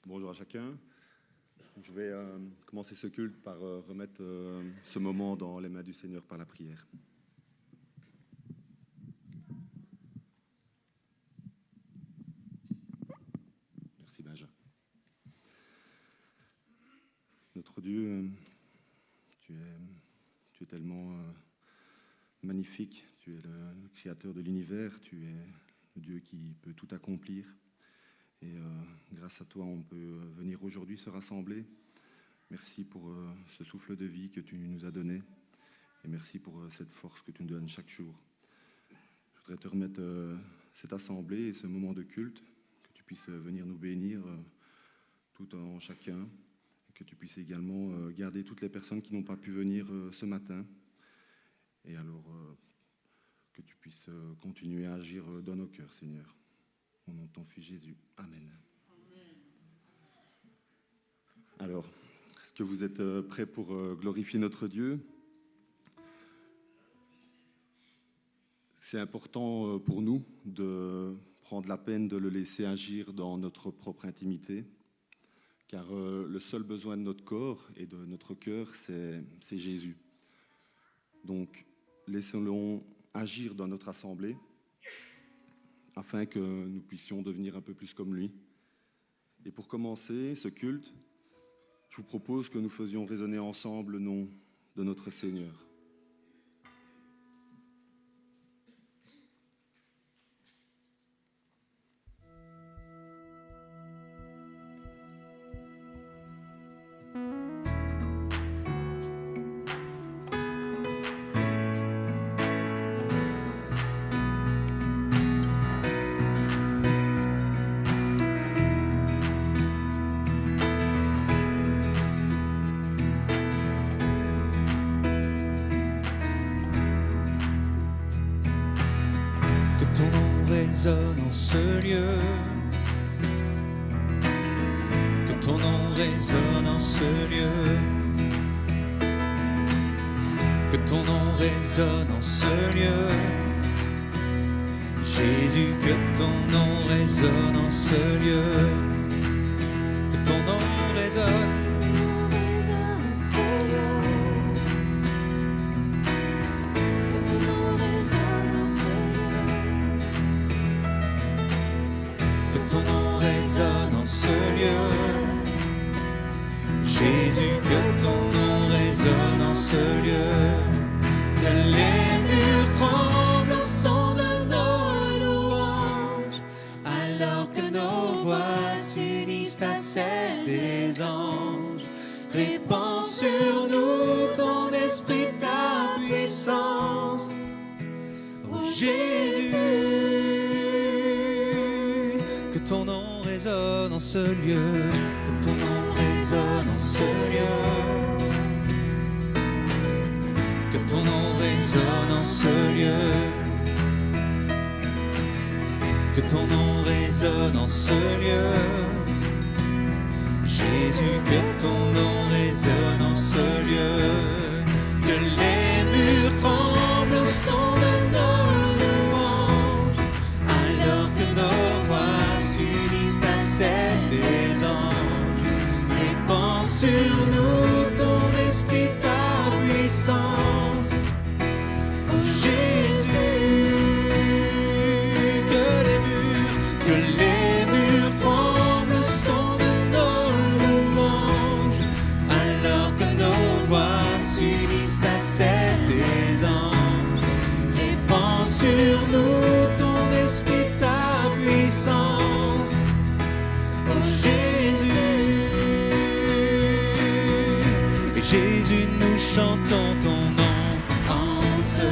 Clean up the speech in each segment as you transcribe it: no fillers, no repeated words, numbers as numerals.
Bonjour à chacun. Je vais commencer ce culte par remettre ce moment dans les mains du Seigneur par la prière. Merci Benjamin. Notre Dieu, tu es tellement magnifique, tu es le créateur de l'univers, tu es le Dieu qui peut tout accomplir. Et grâce à toi, on peut venir aujourd'hui se rassembler. Merci pour ce souffle de vie que tu nous as donné. Et merci pour cette force que tu nous donnes chaque jour. Je voudrais te remettre cette assemblée et ce moment de culte, que tu puisses venir nous bénir tout en chacun. Et que tu puisses également garder toutes les personnes qui n'ont pas pu venir ce matin. Et alors que tu puisses continuer à agir dans nos cœurs, Seigneur. Au nom de ton Fils Jésus. Amen. Alors, est-ce que vous êtes prêts pour glorifier notre Dieu? C'est important pour nous de prendre la peine de le laisser agir dans notre propre intimité, car le seul besoin de notre corps et de notre cœur, c'est Jésus. Donc, laissons-le agir dans notre assemblée, afin que nous puissions devenir un peu plus comme lui. Et pour commencer ce culte, je vous propose que nous faisions résonner ensemble le nom de notre Seigneur. Résonne en ce lieu, que ton nom résonne en ce lieu, que ton nom résonne en ce lieu, Jésus, que ton nom résonne en ce lieu, que ton nom résonne. Jésus, que ton nom résonne en ce lieu, que les murs tremblent au son de nos louanges, alors que nos voix s'unissent à celles des anges. Répands sur nous ton esprit, ta puissance, ô Jésus, que ton nom résonne en ce lieu, que ton nom résonne en ce lieu, que ton nom résonne en ce lieu, que ton nom résonne en ce lieu, Jésus, que ton nom résonne en ce lieu, que les murs tremblent au son de nos louanges, alors que nos voix s'unissent à celles des anges. Répands sur nous ton esprit, ta puissance, ô Jésus, que les murs tremblent au son de nos louanges, alors que nos voix s'unissent à celles des anges. Répands sur nous ton esprit, ta puissance, ô Jésus. Jésus, nous chantons ton nom en ce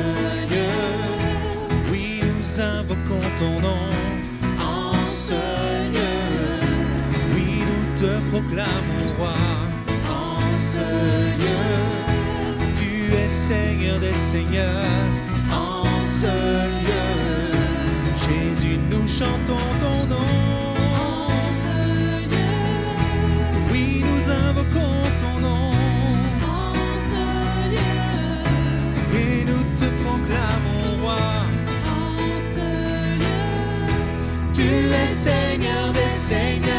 lieu. Oui, nous invoquons ton nom en ce lieu. Oui, nous te proclamons roi en ce lieu. Tu es Seigneur des seigneurs en ce lieu. Jésus, nous chantons ton nom. Oui, nous invoquons ton nom. Proclamons roi en ce lieu. Tu es Seigneur des seigneurs.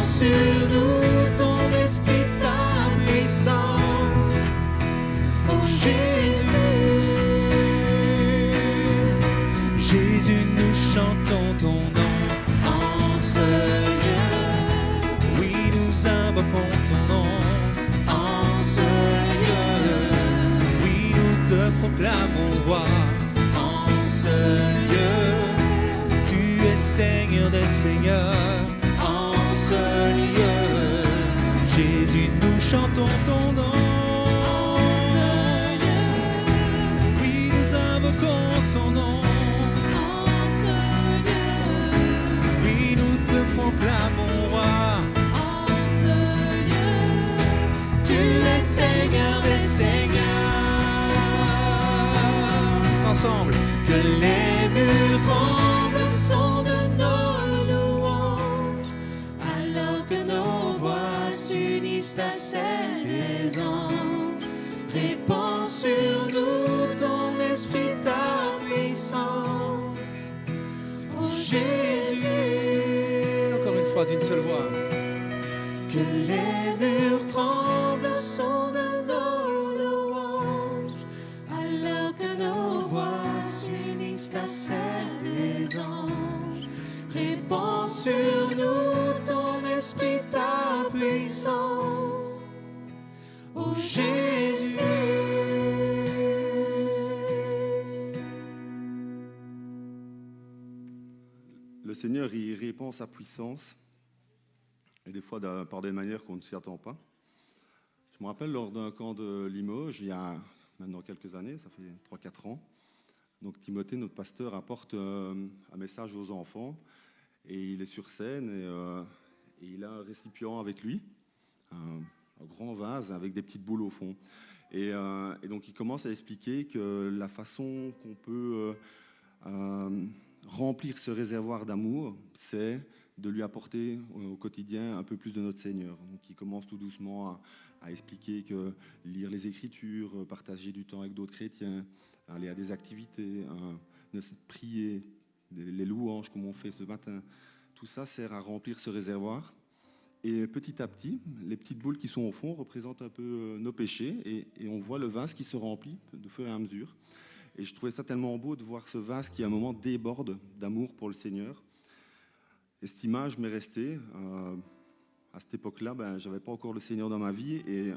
sur nous ton esprit, ta puissance. Oh Jésus, Jésus, nous chantons ton nom en ce lieu. Oui, nous invoquons ton nom en ce lieu. Oui, nous te proclamons roi en ce lieu. Tu es Seigneur des seigneurs en ce lieu. Jésus, nous chantons ton nom. Oui, nous invoquons son nom. Oui, nous te proclamons roi. Tu es Seigneur des seigneurs. Tous ensemble. Que les murs tremblent sont de nos louanges, alors que nos voix s'unissent à celles des anges. Répands sur nous ton esprit, ta puissance. Oh Jésus, encore une fois d'une seule voix. Que les murs tremblent sont de nos louanges, alors que nos voix s'unissent à celles des anges. Répands sur nous ton esprit, ta puissance. Oh Jésus. Le Seigneur, il répand sa puissance, et des fois par des manières qu'on ne s'y attend pas. Je me rappelle lors d'un camp de Limoges, il y a maintenant quelques années, ça fait 3-4 ans. Donc Timothée, notre pasteur, apporte un message aux enfants, et il est sur scène, et il a un récipient avec lui, un grand vase avec des petites boules au fond. Et donc il commence à expliquer que la façon qu'on peut remplir ce réservoir d'amour, c'est de lui apporter au quotidien un peu plus de notre Seigneur. Donc il commence tout doucement à expliquer que lire les Écritures, partager du temps avec d'autres chrétiens, aller à des activités, prier, les louanges comme on fait ce matin, tout ça sert à remplir ce réservoir. Et petit à petit, les petites boules qui sont au fond représentent un peu nos péchés, et on voit le vase qui se remplit de fur et à mesure. Et je trouvais ça tellement beau de voir ce vase qui à un moment déborde d'amour pour le Seigneur. Et cette image m'est restée. À cette époque-là, je n'avais pas encore le Seigneur dans ma vie, et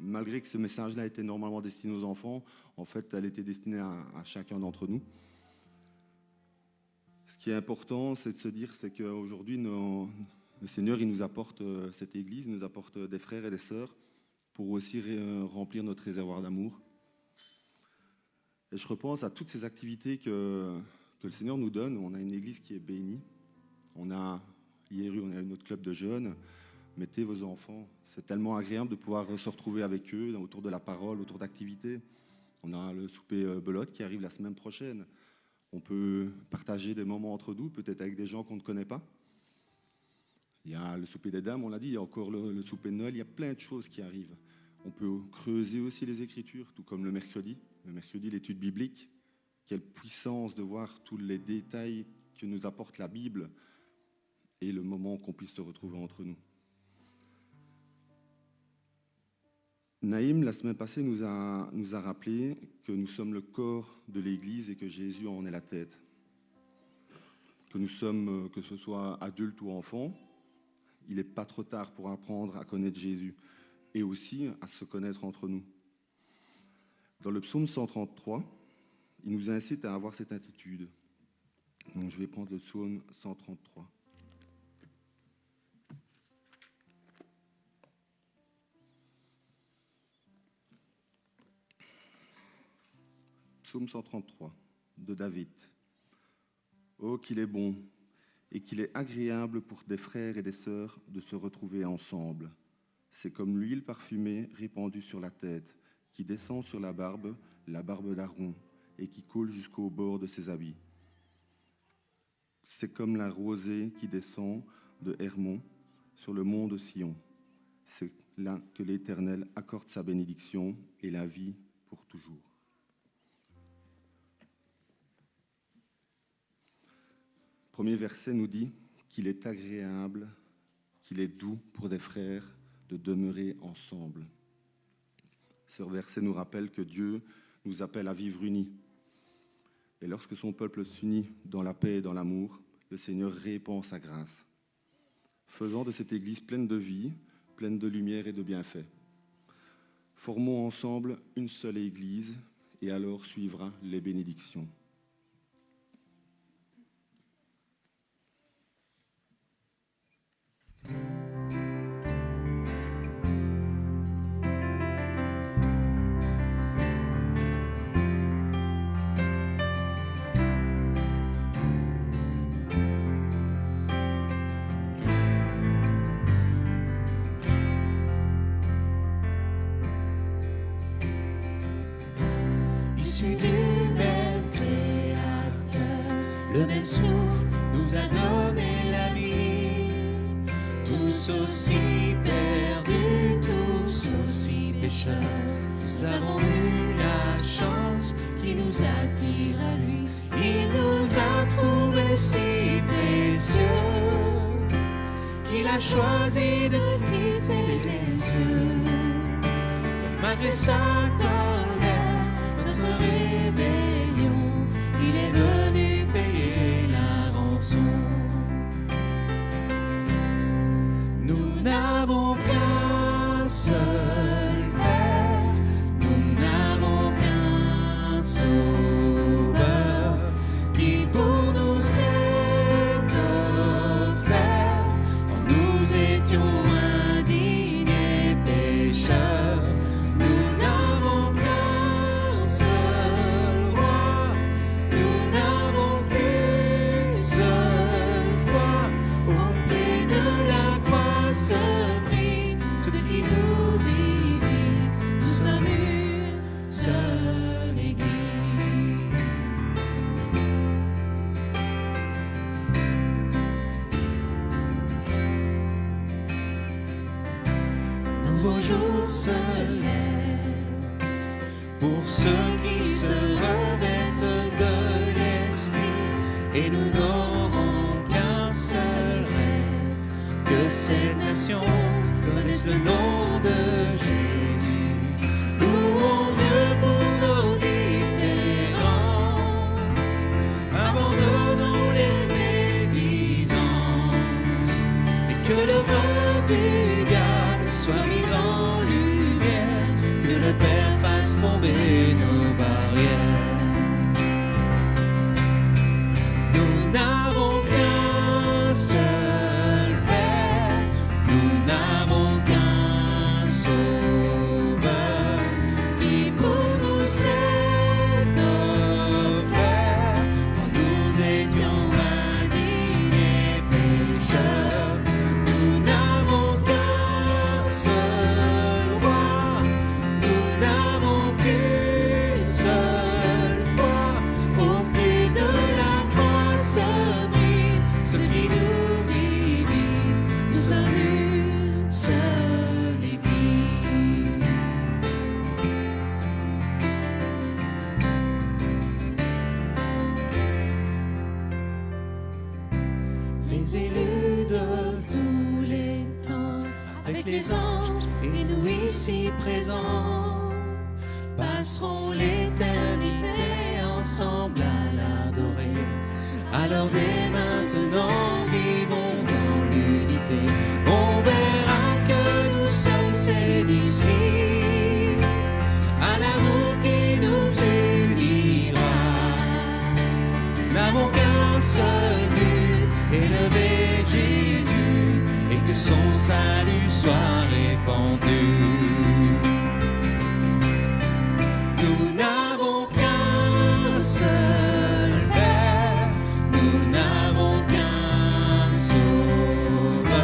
malgré que ce message-là était normalement destiné aux enfants, en fait, elle était destinée à chacun d'entre nous. Ce qui est important, c'est de se dire, c'est qu'aujourd'hui, le Seigneur, il nous apporte cette Église, il nous apporte des frères et des sœurs pour aussi remplir notre réservoir d'amour. Et je repense à toutes ces activités que le Seigneur nous donne. On a une Église qui est bénie. On a notre club de jeunes. Mettez vos enfants. C'est tellement agréable de pouvoir se retrouver avec eux autour de la parole, autour d'activités. On a le souper belote qui arrive la semaine prochaine. On peut partager des moments entre nous, peut-être avec des gens qu'on ne connaît pas. Il y a le souper des dames, on l'a dit, il y a encore le souper de Noël. Il y a plein de choses qui arrivent. On peut creuser aussi les Écritures, tout comme le mercredi. Le mercredi, l'étude biblique. Quelle puissance de voir tous les détails que nous apporte la Bible et le moment qu'on puisse se retrouver entre nous. Naïm, la semaine passée, nous a rappelé que nous sommes le corps de l'Église et que Jésus en est la tête. Que nous sommes, que ce soit adultes ou enfants, il n'est pas trop tard pour apprendre à connaître Jésus et aussi à se connaître entre nous. Dans le psaume 133, il nous incite à avoir cette attitude. Donc je vais prendre le psaume 133. Psaume 133 de David. Oh, qu'il est bon et qu'il est agréable pour des frères et des sœurs de se retrouver ensemble. C'est comme l'huile parfumée répandue sur la tête, qui descend sur la barbe d'Aaron, et qui coule jusqu'au bord de ses habits. C'est comme la rosée qui descend de Hermon sur le mont de Sion. C'est là que l'Éternel accorde sa bénédiction et la vie pour toujours. Premier verset nous dit qu'il est agréable qu'il est doux pour des frères de demeurer ensemble. Ce verset nous rappelle que Dieu nous appelle à vivre unis. Et lorsque son peuple s'unit dans la paix et dans l'amour, le Seigneur répand sa grâce, faisant de cette Église pleine de vie, pleine de lumière et de bienfaits. Formons ensemble une seule Église, et alors suivra les bénédictions. Issus du même Créateur, le même souffle nous a donné la vie. Tous aussi perdus, tous aussi pécheurs, nous avons eu la chance qui nous attire à lui. Il nous a trouvés si précieux qu'il a choisi de quitter les cieux. Malgré sa colère, notre rébellion, il est venu payer la rançon. Nous n'avons qu'un seul Père, nous n'avons qu'un Sauveur, qui pour nous s'est offert quand nous étions indignes et pécheurs. Nous n'avons qu'un seul roi, nous n'avons qu'une seule foi. Au pied de la croix se brise ce qui nous divise. Nous sommes une seule Église. Un nouveau jour se lève pour ceux qui se revêtent de l'Esprit, et nous n'aurons qu'un seul rêve, que cette nation connaisse le nom de Jésus. Louons Dieu pour nos différences, abandonnons les médisances, et que l'œuvre du diable soit mise en lumière, que le Père fasse tomber nos barrières. Nous n'avons qu'un seul Père, nous n'avons qu'un Sauveur, qui pour nous s'est offert quand nous étions indignes et pécheurs. Nous n'avons qu'un seul roi, nous n'avons qu'une seule foi. Au pied de la croix se brise ce qui nous divise. Nous sommes une seule Église. Les élus de tous les temps, avec les anges et nous ici présents, passeront l'éternité ensemble à l'adorer. Alors dès maintenant, vivons dans l'unité. On verra que nous sommes ses disciples, à l'amour qui nous unira. Nous n'avons qu'un seul but, élever Jésus, et que son salut soit répandu. Nous n'avons qu'un seul Père, nous n'avons qu'un Sauveur,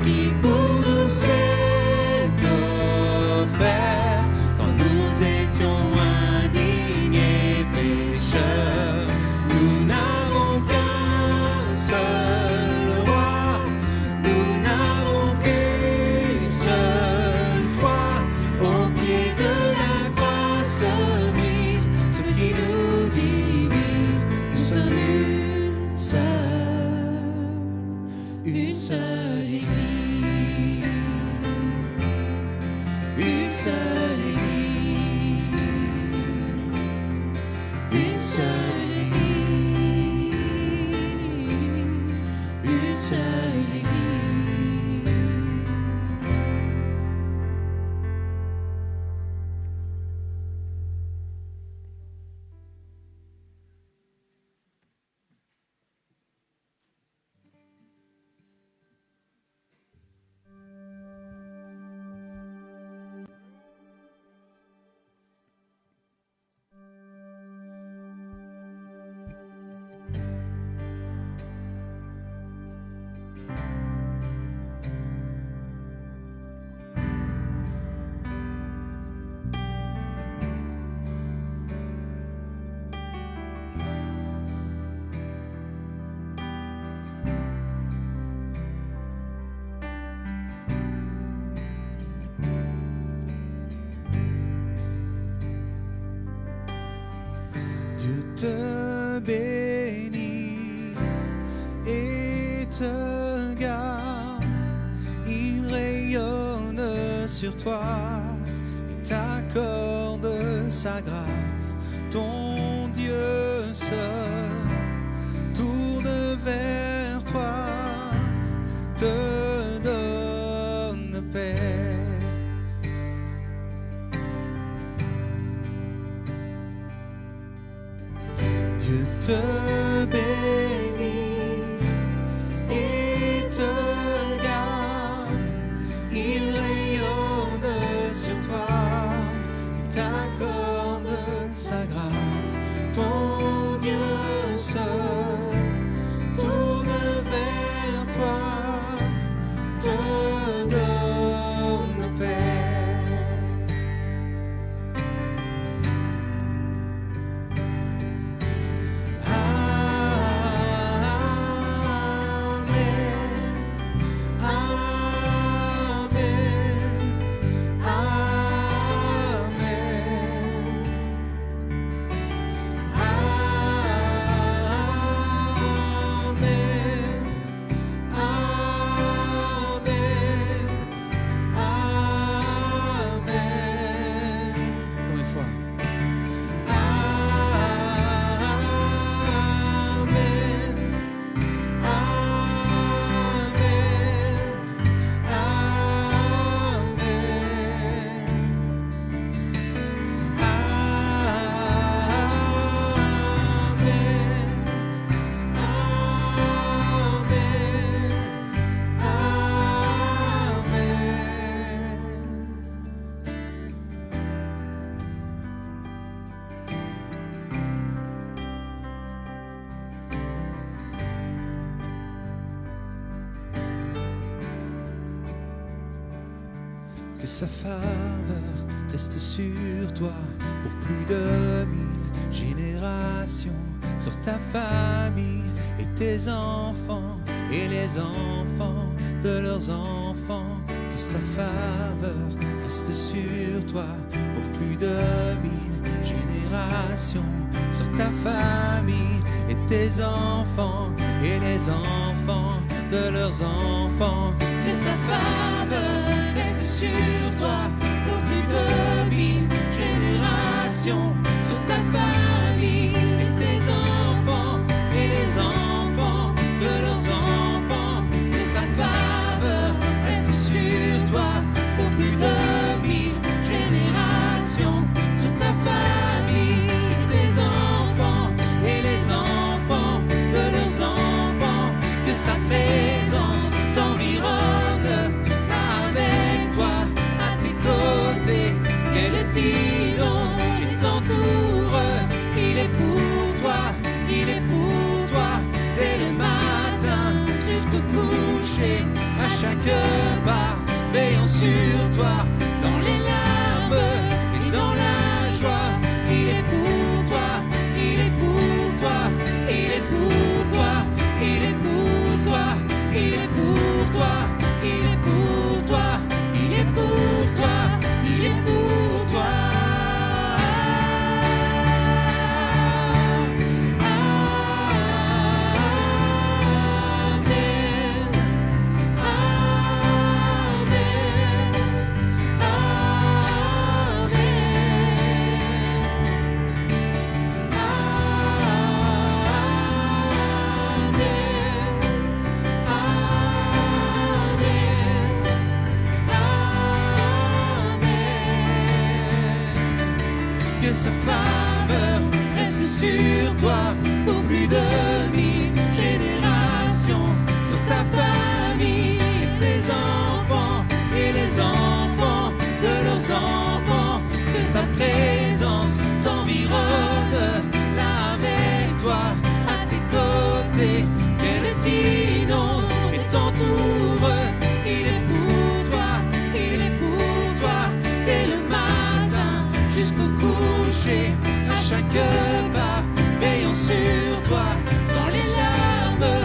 qui pour nous s'est offert quand nous étions indignes et pécheurs. Nous n'avons qu'un seul roi, nous n'avons qu'une seule te bénit et te garde. Il rayonne sur toi et t'accorde sa grâce. Ton Dieu seul tourne vers toi, te donne paix. Dieu te bénit et te garde. Il rayonne sur toi et t'accorde sa grâce. Ton Dieu seul tourne vers toi, te donne paix. Que sa faveur reste sur toi pour plus de 1000 générations, sur ta famille et tes enfants et les enfants de leurs enfants. Que sa faveur reste sur toi pour plus de 1000 générations, sur ta famille et tes enfants et les enfants de leurs enfants. Que sa faveur reste sur toi pour plus de 1000 générations, sur ta famille et tes enfants et les enfants de leurs enfants. Que sa faveur reste sur toi pour plus de 1000 générations, sur ta famille et tes enfants et les enfants de leurs enfants. Que sa présence t'environne avec toi, à tes côtés, qu'elle t'inonde et t'entoure. Il est pour toi, il est pour toi, dès le matin jusqu'au coucher, à chaque pas, veillant sur toi, dans les larmes et dans la joie. Il est pour toi, il est pour toi, il est pour toi, il est pour toi, il est pour toi, il est pour toi, il est pour toi, il est pour toi. Que sa faveur reste sur toi pour plus de 1000 générations, sur ta famille et tes enfants et les enfants de leurs enfants. Que sa présence t'environne là avec toi, à tes côtés, qu'elle t'inonde et t'entoure. Il est pour toi, il est pour toi, dès le matin jusqu'au coucher, à chaque pas, veillant sur toi, dans les larmes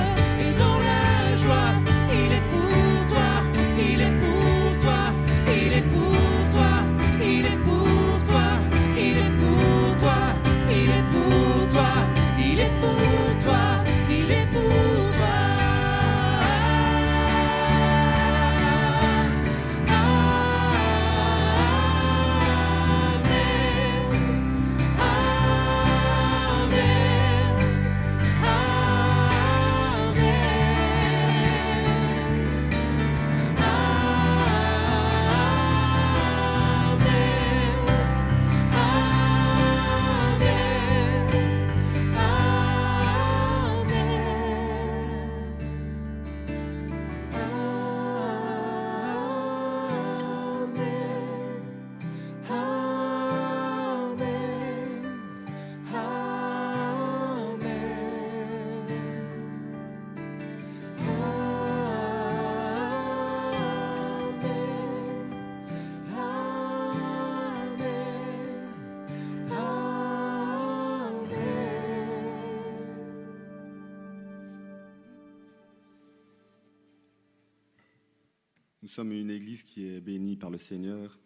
sommes une église qui est bénie par le Seigneur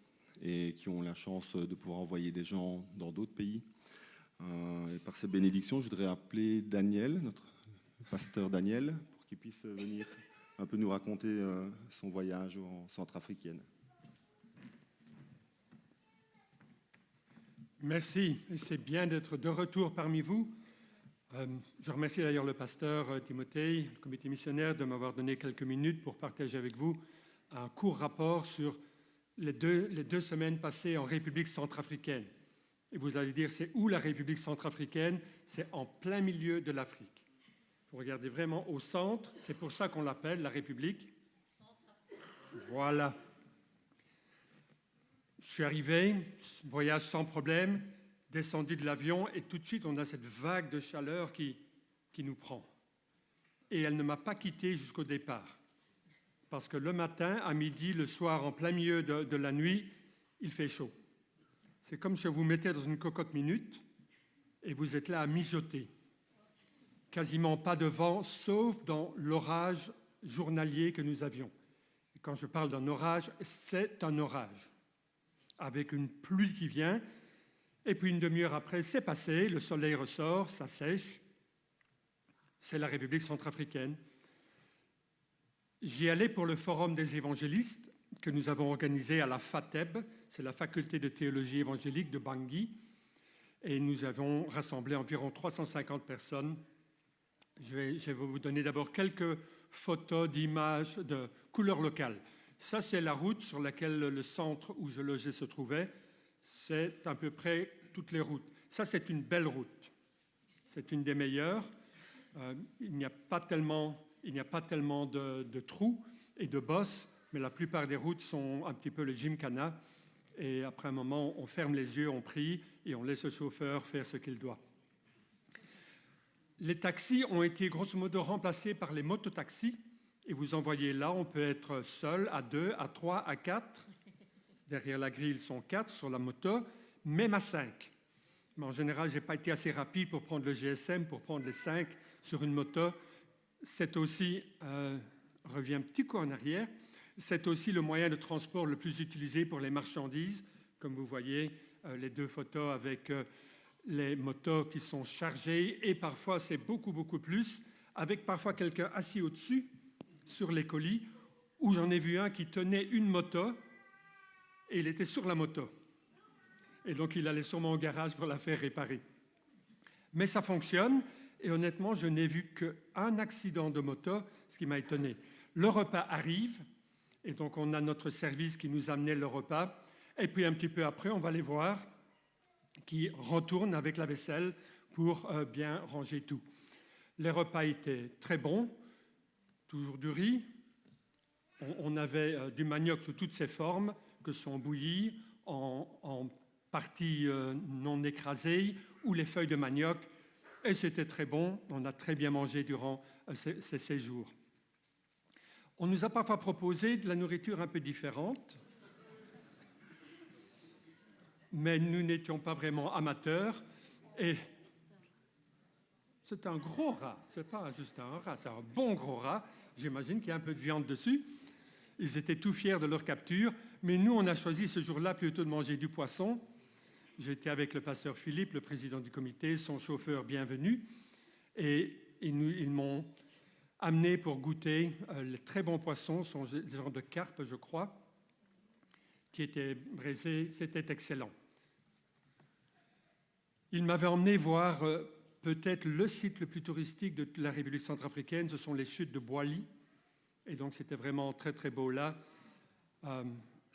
et qui ont la chance de pouvoir envoyer des gens dans d'autres pays. Et par cette bénédiction, je voudrais appeler Daniel, notre pasteur Daniel, pour qu'il puisse venir un peu nous raconter son voyage en Centrafricaine. Merci, c'est bien d'être de retour parmi vous. Je remercie d'ailleurs le pasteur Timothée, le comité missionnaire, de m'avoir donné quelques minutes pour partager avec vous un court rapport sur les deux semaines passées en République centrafricaine. Et vous allez dire, c'est où la République centrafricaine? C'est en plein milieu de l'Afrique. Vous regardez vraiment au centre, c'est pour ça qu'on l'appelle la République. Voilà. Je suis arrivé, voyage sans problème, descendu de l'avion et tout de suite on a cette vague de chaleur qui nous prend. Et elle ne m'a pas quitté jusqu'au départ. Parce que le matin, à midi, le soir, en plein milieu de la nuit, il fait chaud. C'est comme si vous mettez dans une cocotte minute et vous êtes là à mijoter. Quasiment pas de vent, sauf dans l'orage journalier que nous avions. Et quand je parle d'un orage, c'est un orage. Avec une pluie qui vient, et puis une demi-heure après, c'est passé, le soleil ressort, ça sèche. C'est la République centrafricaine. J'y allais pour le Forum des évangélistes que nous avons organisé à la FATEB, c'est la faculté de théologie évangélique de Bangui, et nous avons rassemblé environ 350 personnes. Je vais vous donner d'abord quelques photos d'images de couleurs locales. Ça, c'est la route sur laquelle le centre où je logeais se trouvait. C'est à peu près toutes les routes. Ça, c'est une belle route. C'est une des meilleures. Il n'y a pas tellement de trous et de bosses, mais la plupart des routes sont un petit peu le gymkhana. Et après un moment, on ferme les yeux, on prie et on laisse le chauffeur faire ce qu'il doit. Les taxis ont été grosso modo remplacés par les mototaxis. Et vous en voyez là, on peut être seul, à 2, à 3, à 4. Derrière la grille, ils sont 4 sur la moto, même à 5. Mais en général, je n'ai pas été assez rapide pour prendre le GSM, pour prendre les 5 sur une moto. C'est aussi, reviens un petit coup en arrière, c'est aussi le moyen de transport le plus utilisé pour les marchandises. Comme vous voyez, les deux photos avec les motos qui sont chargées, et parfois c'est beaucoup, beaucoup plus, avec parfois quelqu'un assis au-dessus, sur les colis, où j'en ai vu un qui tenait une moto et il était sur la moto. Et donc il allait sûrement au garage pour la faire réparer. Mais ça fonctionne et honnêtement, je n'ai vu qu'un accident de moto, ce qui m'a étonné. Le repas arrive et donc on a notre service qui nous amenait le repas et puis un petit peu après, on va les voir qui retournent avec la vaisselle pour bien ranger tout. Les repas étaient très bons. Toujours du riz. On avait du manioc sous toutes ses formes, que sont bouillies, en parties non écrasées, ou les feuilles de manioc. Et c'était très bon. On a très bien mangé durant ces séjours. On nous a parfois proposé de la nourriture un peu différente. Mais nous n'étions pas vraiment amateurs. Et c'est un gros rat, c'est pas juste un rat, c'est un bon gros rat. J'imagine qu'il y a un peu de viande dessus. Ils étaient tout fiers de leur capture, mais nous, on a choisi ce jour-là plutôt de manger du poisson. J'étais avec le pasteur Philippe, le président du comité, son chauffeur bienvenu, et ils m'ont amené pour goûter les très bons poissons, des genres de carpe, je crois, qui étaient braisés. C'était excellent. Ils m'avaient emmené voir peut-être le site le plus touristique de la République centrafricaine, ce sont les chutes de Boili. Et donc, c'était vraiment très, très beau là.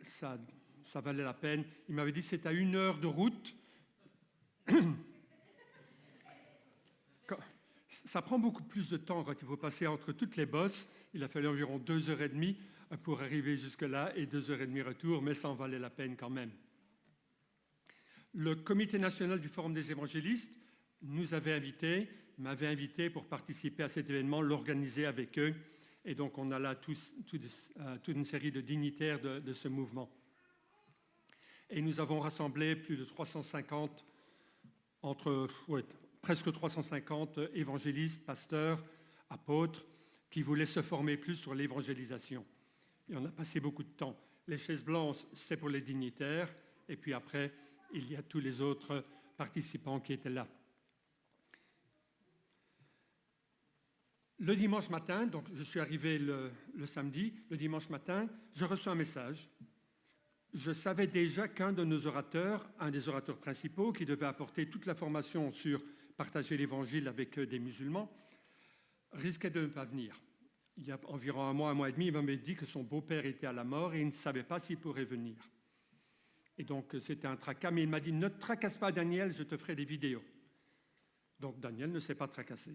Ça valait la peine. Il m'avait dit que c'est à 1 heure de route. Ça prend beaucoup plus de temps quand il faut passer entre toutes les bosses. Il a fallu environ 2h30 pour arriver jusque-là et 2h30 retour, mais ça en valait la peine quand même. Le comité national du Forum des évangélistes m'avait invité pour participer à cet événement, l'organiser avec eux. Et donc, on a là toute une série de dignitaires de ce mouvement. Et nous avons rassemblé plus de 350, presque 350 évangélistes, pasteurs, apôtres, qui voulaient se former plus sur l'évangélisation. et on a passé beaucoup de temps. Les chaises blanches, c'est pour les dignitaires, et puis après, il y a tous les autres participants qui étaient là. Le dimanche matin, donc je suis arrivé le samedi, le dimanche matin, je reçois un message. Je savais déjà qu'un de nos orateurs, un des orateurs principaux, qui devait apporter toute la formation sur partager l'évangile avec des musulmans, risquait de ne pas venir. Il y a environ un mois et demi, il m'avait dit que son beau-père était à la mort et il ne savait pas s'il pourrait venir. Et donc c'était un tracas, mais il m'a dit « Ne te tracasse pas Daniel, je te ferai des vidéos ». Donc Daniel ne s'est pas tracassé.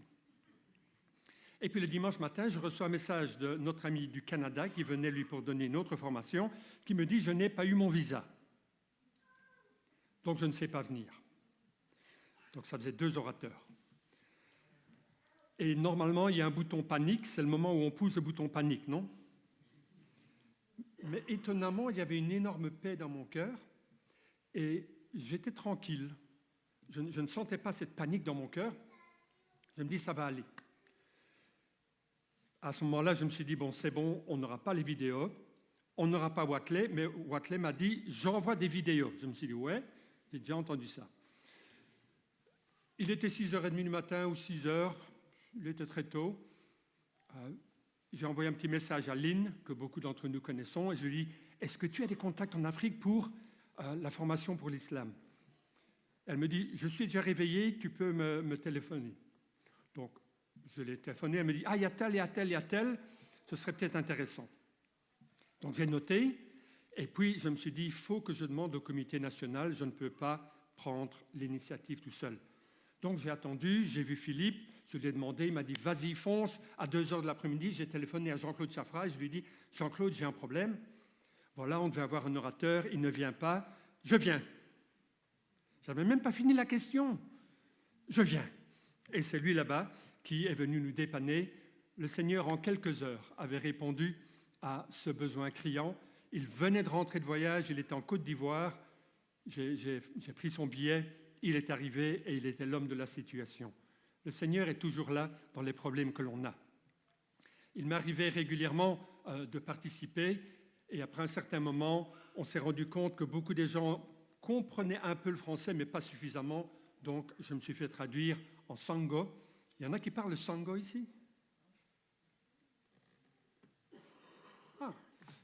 Et puis le dimanche matin, je reçois un message de notre ami du Canada qui venait lui pour donner une autre formation, qui me dit « Je n'ai pas eu mon visa, donc je ne sais pas venir ». Donc ça faisait 2 orateurs. Et normalement, il y a un bouton panique, c'est le moment où on pousse le bouton panique, non? Mais étonnamment, il y avait une énorme paix dans mon cœur et j'étais tranquille. Je ne sentais pas cette panique dans mon cœur. Je me dis, ça va aller. À ce moment-là, je me suis dit, bon, c'est bon, on n'aura pas les vidéos, on n'aura pas Watley, mais Watley m'a dit, j'envoie des vidéos. Je me suis dit, ouais, j'ai déjà entendu ça. Il était 6h30 du matin ou 6h, il était très tôt. J'ai envoyé un petit message à Lynn, que beaucoup d'entre nous connaissons, et je lui ai dit, est-ce que tu as des contacts en Afrique pour la formation pour l'islam? Elle me dit, je suis déjà réveillée, tu peux me téléphoner. Donc, je l'ai téléphoné, elle me dit, ah, il y a tel, il y a tel, il y a tel, ce serait peut-être intéressant. Donc, j'ai noté, et puis je me suis dit, il faut que je demande au comité national, je ne peux pas prendre l'initiative tout seul. Donc, j'ai attendu, j'ai vu Philippe, je lui ai demandé, il m'a dit, vas-y, fonce, à 2h de l'après-midi, j'ai téléphoné à Jean-Claude Chaffra, et je lui ai dit, Jean-Claude, j'ai un problème, voilà, on devait avoir un orateur, il ne vient pas, je viens. Je n'avais même pas fini la question, je viens. Et c'est lui là-bas qui est venu nous dépanner. Le Seigneur, en quelques heures, avait répondu à ce besoin criant. Il venait de rentrer de voyage, il était en Côte d'Ivoire, j'ai pris son billet, il est arrivé et il était l'homme de la situation. Le Seigneur est toujours là dans les problèmes que l'on a. Il m'arrivait régulièrement de participer et après un certain moment, on s'est rendu compte que beaucoup de gens comprenaient un peu le français, mais pas suffisamment. Donc, je me suis fait traduire en sango. Il y en a qui parlent le sango ici? Ah,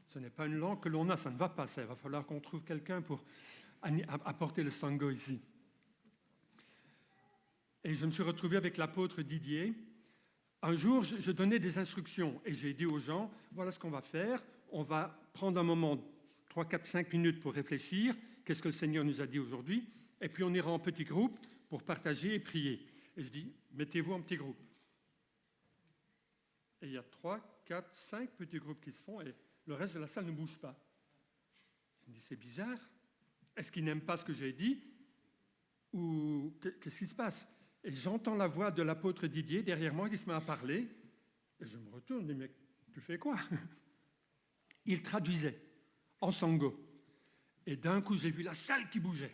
ce n'est pas une langue que l'on a, ça ne va pas, ça. Il va falloir qu'on trouve quelqu'un pour apporter le sango ici. Et je me suis retrouvé avec l'apôtre Didier. Un jour, je donnais des instructions et j'ai dit aux gens, voilà ce qu'on va faire. On va prendre un moment, 3, 4, 5 minutes pour réfléchir. Qu'est-ce que le Seigneur nous a dit aujourd'hui? Et puis on ira en petits groupes pour partager et prier. Et je dis, mettez-vous en petits groupes. Et il y a 3, 4, 5 petits groupes qui se font et le reste de la salle ne bouge pas. Je me dis, c'est bizarre. Est-ce qu'ils n'aiment pas ce que j'ai dit? Ou qu'est-ce qui se passe? Et j'entends la voix de l'apôtre Didier derrière moi qui se met à parler. Et je me retourne et dis, mais tu fais quoi? Il traduisait en sango. Et d'un coup, j'ai vu la salle qui bougeait.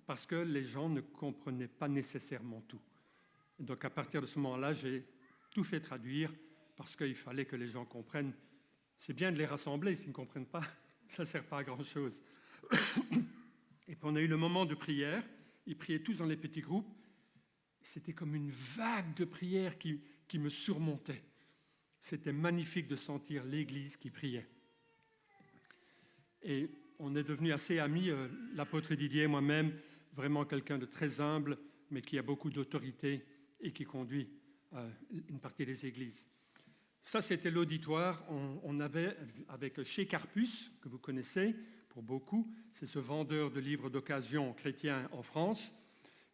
Parce que les gens ne comprenaient pas nécessairement tout. Et donc, à partir de ce moment-là, j'ai tout fait traduire parce qu'il fallait que les gens comprennent. C'est bien de les rassembler, s'ils ne comprennent pas, ça ne sert pas à grand-chose. Et puis, on a eu le moment de prière. Ils priaient tous dans les petits groupes. C'était comme une vague de prière qui me surmontait. C'était magnifique de sentir l'Église qui priait. Et on est devenus assez amis, l'apôtre Didier et moi-même, vraiment quelqu'un de très humble, mais qui a beaucoup d'autorité et qui conduit une partie des églises. Ça, c'était l'auditoire. On avait, avec chez Carpus, que vous connaissez pour beaucoup, c'est ce vendeur de livres d'occasion chrétiens en France.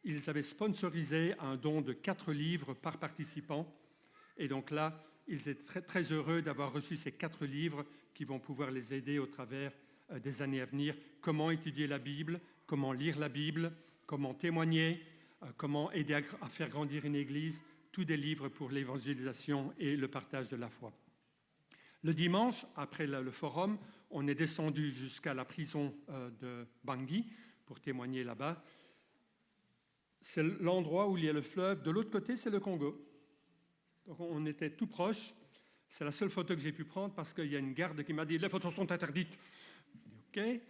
Ils avaient sponsorisé un don de 4 livres par participant. Et donc là, ils étaient très, très heureux d'avoir reçu ces 4 livres qui vont pouvoir les aider au travers des années à venir. Comment étudier la Bible, comment lire la Bible, comment témoigner, comment aider à faire grandir une église. Tous des livres pour l'évangélisation et le partage de la foi. Le dimanche, après le forum, on est descendu jusqu'à la prison de Bangui pour témoigner là-bas. C'est l'endroit où il y a le fleuve. De l'autre côté, c'est le Congo. Donc on était tout proche. C'est la seule photo que j'ai pu prendre parce qu'il y a une garde qui m'a dit « Les photos sont interdites ». J'ai dit « Ok ».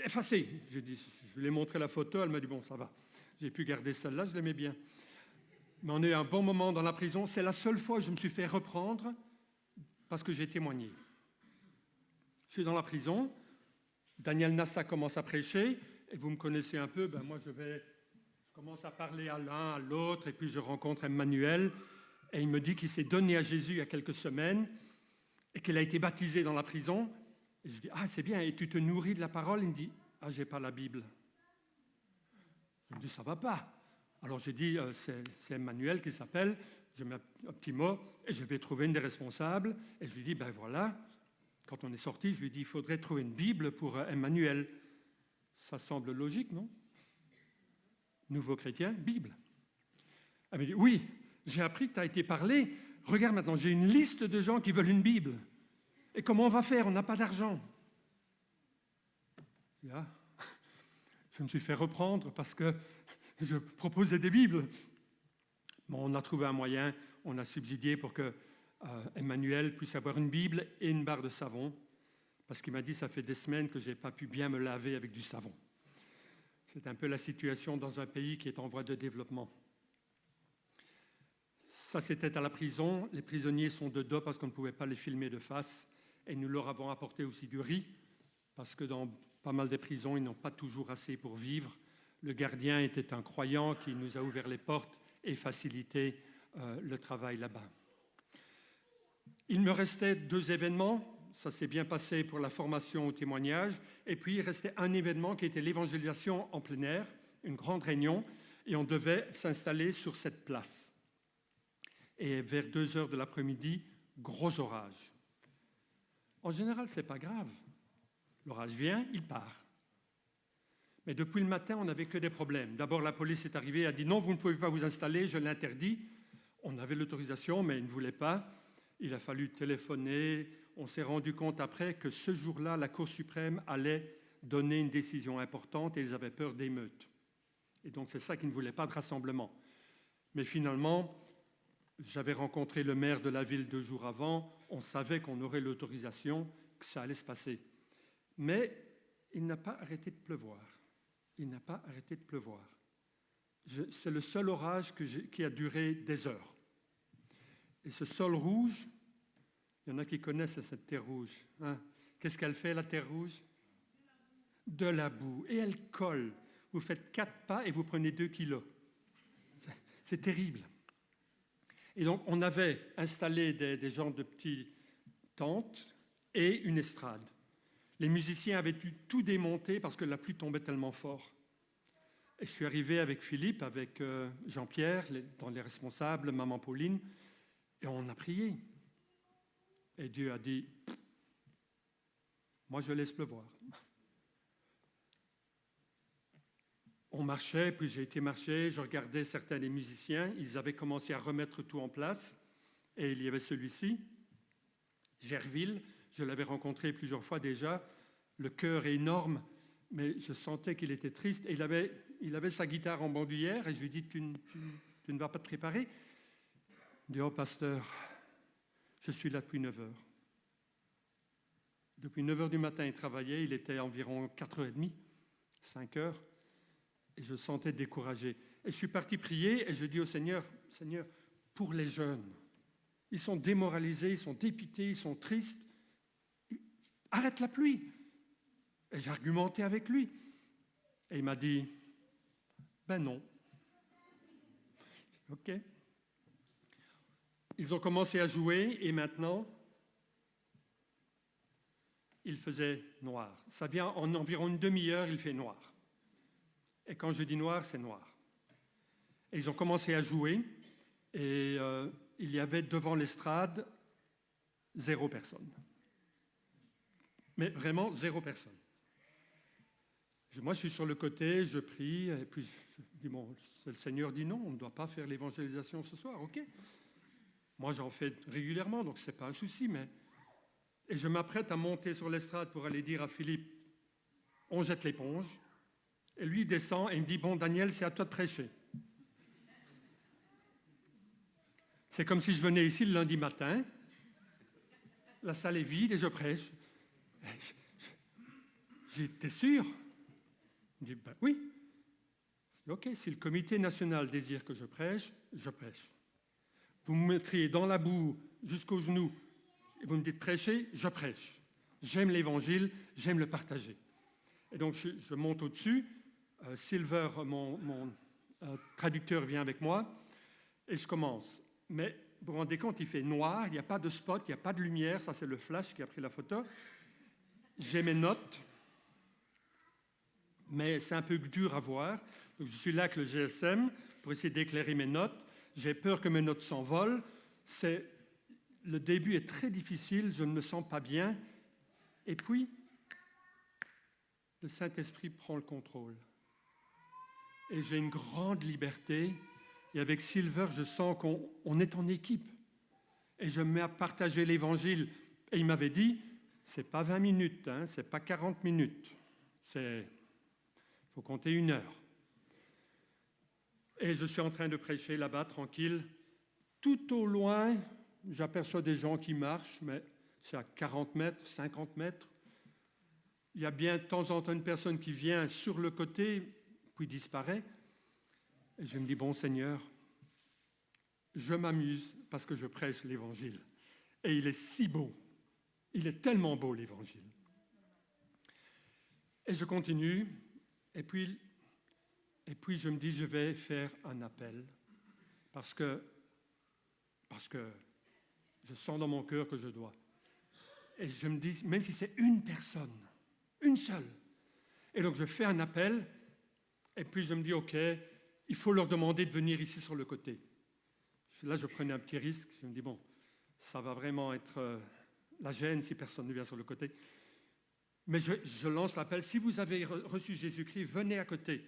Effacez. J'ai dit, je lui ai montré la photo, elle m'a dit « Bon, ça va ». J'ai pu garder celle-là, je l'aimais bien. Mais on a eu un bon moment dans la prison. C'est la seule fois où je me suis fait reprendre parce que j'ai témoigné. Je suis dans la prison, Daniel Nassa commence à prêcher, et vous me connaissez un peu, moi je commence à parler à l'un, à l'autre, et puis je rencontre Emmanuel, et il me dit qu'il s'est donné à Jésus il y a quelques semaines, et qu'il a été baptisé dans la prison. Et je dis, ah c'est bien, et tu te nourris de la parole? Il me dit, ah j'ai pas la Bible. Je me dis, ça va pas. Alors j'ai dit, c'est Emmanuel qui s'appelle, je mets un petit mot, et je vais trouver une des responsables, et je lui dis, ben voilà, quand on est sorti, je lui ai dit, il faudrait trouver une Bible pour Emmanuel. Ça semble logique, non? Nouveau chrétien, Bible. Elle m'a dit, oui, j'ai appris que tu as été parlé. Regarde maintenant, j'ai une liste de gens qui veulent une Bible. Et comment on va faire? On n'a pas d'argent. Là, je me suis fait reprendre parce que je proposais des Bibles. Bon, on a trouvé un moyen, on a subsidié pour que Emmanuel puisse avoir une Bible et une barre de savon, parce qu'il m'a dit ça fait des semaines que je n'ai pas pu bien me laver avec du savon. C'est un peu la situation dans un pays qui est en voie de développement. Ça, c'était à la prison. Les prisonniers sont de dos parce qu'on ne pouvait pas les filmer de face. Et nous leur avons apporté aussi du riz, parce que dans pas mal de prisons, ils n'ont pas toujours assez pour vivre. Le gardien était un croyant qui nous a ouvert les portes et facilité le travail là-bas. Il me restait 2 événements. Ça s'est bien passé pour la formation au témoignage. Et puis, il restait un événement qui était l'évangélisation en plein air, une grande réunion, et on devait s'installer sur cette place. Et vers 2 heures de l'après-midi, gros orage. En général, ce n'est pas grave. L'orage vient, il part. Mais depuis le matin, on n'avait que des problèmes. D'abord, la police est arrivée et a dit « Non, vous ne pouvez pas vous installer, je l'interdis ». On avait l'autorisation, mais ils ne voulaient pas. Il a fallu téléphoner. On s'est rendu compte après que ce jour-là, la Cour suprême allait donner une décision importante et ils avaient peur d'émeutes. Et donc, c'est ça qu'ils ne voulaient pas de rassemblement. Mais finalement, j'avais rencontré le maire de la ville 2 jours avant. On savait qu'on aurait l'autorisation, que ça allait se passer. Mais il n'a pas arrêté de pleuvoir. Il n'a pas arrêté de pleuvoir. C'est le seul orage qui a duré des heures. Et ce sol rouge, il y en a qui connaissent cette terre rouge. Hein? Qu'est-ce qu'elle fait, la terre rouge? De la boue. Et elle colle. Vous faites 4 pas et vous prenez 2 kilos. C'est terrible. Et donc, on avait installé des genres de petites tentes et une estrade. Les musiciens avaient dû tout démonter parce que la pluie tombait tellement fort. Et je suis arrivé avec Philippe, avec Jean-Pierre, dans les responsables, maman Pauline, et on a prié. Et Dieu a dit, moi je laisse pleuvoir. On marchait, puis j'ai été marcher, je regardais certains des musiciens, ils avaient commencé à remettre tout en place, et il y avait celui-ci, Gerville, je l'avais rencontré plusieurs fois déjà, le cœur est énorme, mais je sentais qu'il était triste, et il avait sa guitare en bandoulière, et je lui ai dit, tu ne vas pas te préparer? Il dit, oh pasteur, je suis là depuis 9 heures. Depuis 9 heures du matin, il travaillait, il était environ 4h30, 5 heures, et je sentais découragé. Et je suis parti prier, et je dis au Seigneur, Seigneur, pour les jeunes, ils sont démoralisés, ils sont dépités, ils sont tristes, arrête la pluie. Et j'ai argumenté avec lui. Et il m'a dit, ben non. OK. Ils ont commencé à jouer et maintenant, il faisait noir. Ça vient en environ une demi-heure, il fait noir. Et quand je dis noir, c'est noir. Et ils ont commencé à jouer et il y avait devant l'estrade 0 personne. Mais vraiment 0 personne. Moi, je suis sur le côté, je prie, et puis je dis, bon, le Seigneur dit non, on ne doit pas faire l'évangélisation ce soir, ok. Moi, j'en fais régulièrement, donc ce n'est pas un souci, mais... Et je m'apprête à monter sur l'estrade pour aller dire à Philippe, on jette l'éponge, et lui descend et il me dit, bon, Daniel, c'est à toi de prêcher. C'est comme si je venais ici le lundi matin, la salle est vide et je prêche. J'ai dit, t'es sûr? Il dit, ben oui. Je dis, ok, si le comité national désire que je prêche, je prêche. Vous me mettriez dans la boue jusqu'aux genoux et vous me dites prêcher, je prêche. J'aime l'évangile, j'aime le partager. Et donc je monte au-dessus. Silver, mon traducteur, vient avec moi et je commence. Mais vous vous rendez compte, il fait noir, il n'y a pas de spot, il n'y a pas de lumière. Ça, c'est le flash qui a pris la photo. J'ai mes notes, mais c'est un peu dur à voir. Donc, je suis là avec le GSM pour essayer d'éclairer mes notes. J'ai peur que mes notes s'envolent. Le début est très difficile, je ne me sens pas bien. Et puis, le Saint-Esprit prend le contrôle. Et j'ai une grande liberté. Et avec Silver, je sens qu'on est en équipe. Et je me mets à partager l'Évangile. Et il m'avait dit, c'est pas 20 minutes, hein, c'est pas 40 minutes. Il faut compter 1 heure. Et je suis en train de prêcher là-bas, tranquille. Tout au loin, j'aperçois des gens qui marchent, mais c'est à 40 mètres, 50 mètres. Il y a bien de temps en temps une personne qui vient sur le côté, puis disparaît. Et je me dis, bon Seigneur, je m'amuse parce que je prêche l'Évangile. Et il est si beau. Il est tellement beau, l'Évangile. Et je continue. Et puis je me dis, je vais faire un appel. Parce que je sens dans mon cœur que je dois. Et je me dis, même si c'est une personne, une seule. Et donc je fais un appel. Et puis je me dis, OK, il faut leur demander de venir ici sur le côté. Là, je prenais un petit risque. Je me dis, bon, ça va vraiment être la gêne si personne ne vient sur le côté. Mais je lance l'appel. Si vous avez reçu Jésus-Christ, venez à côté.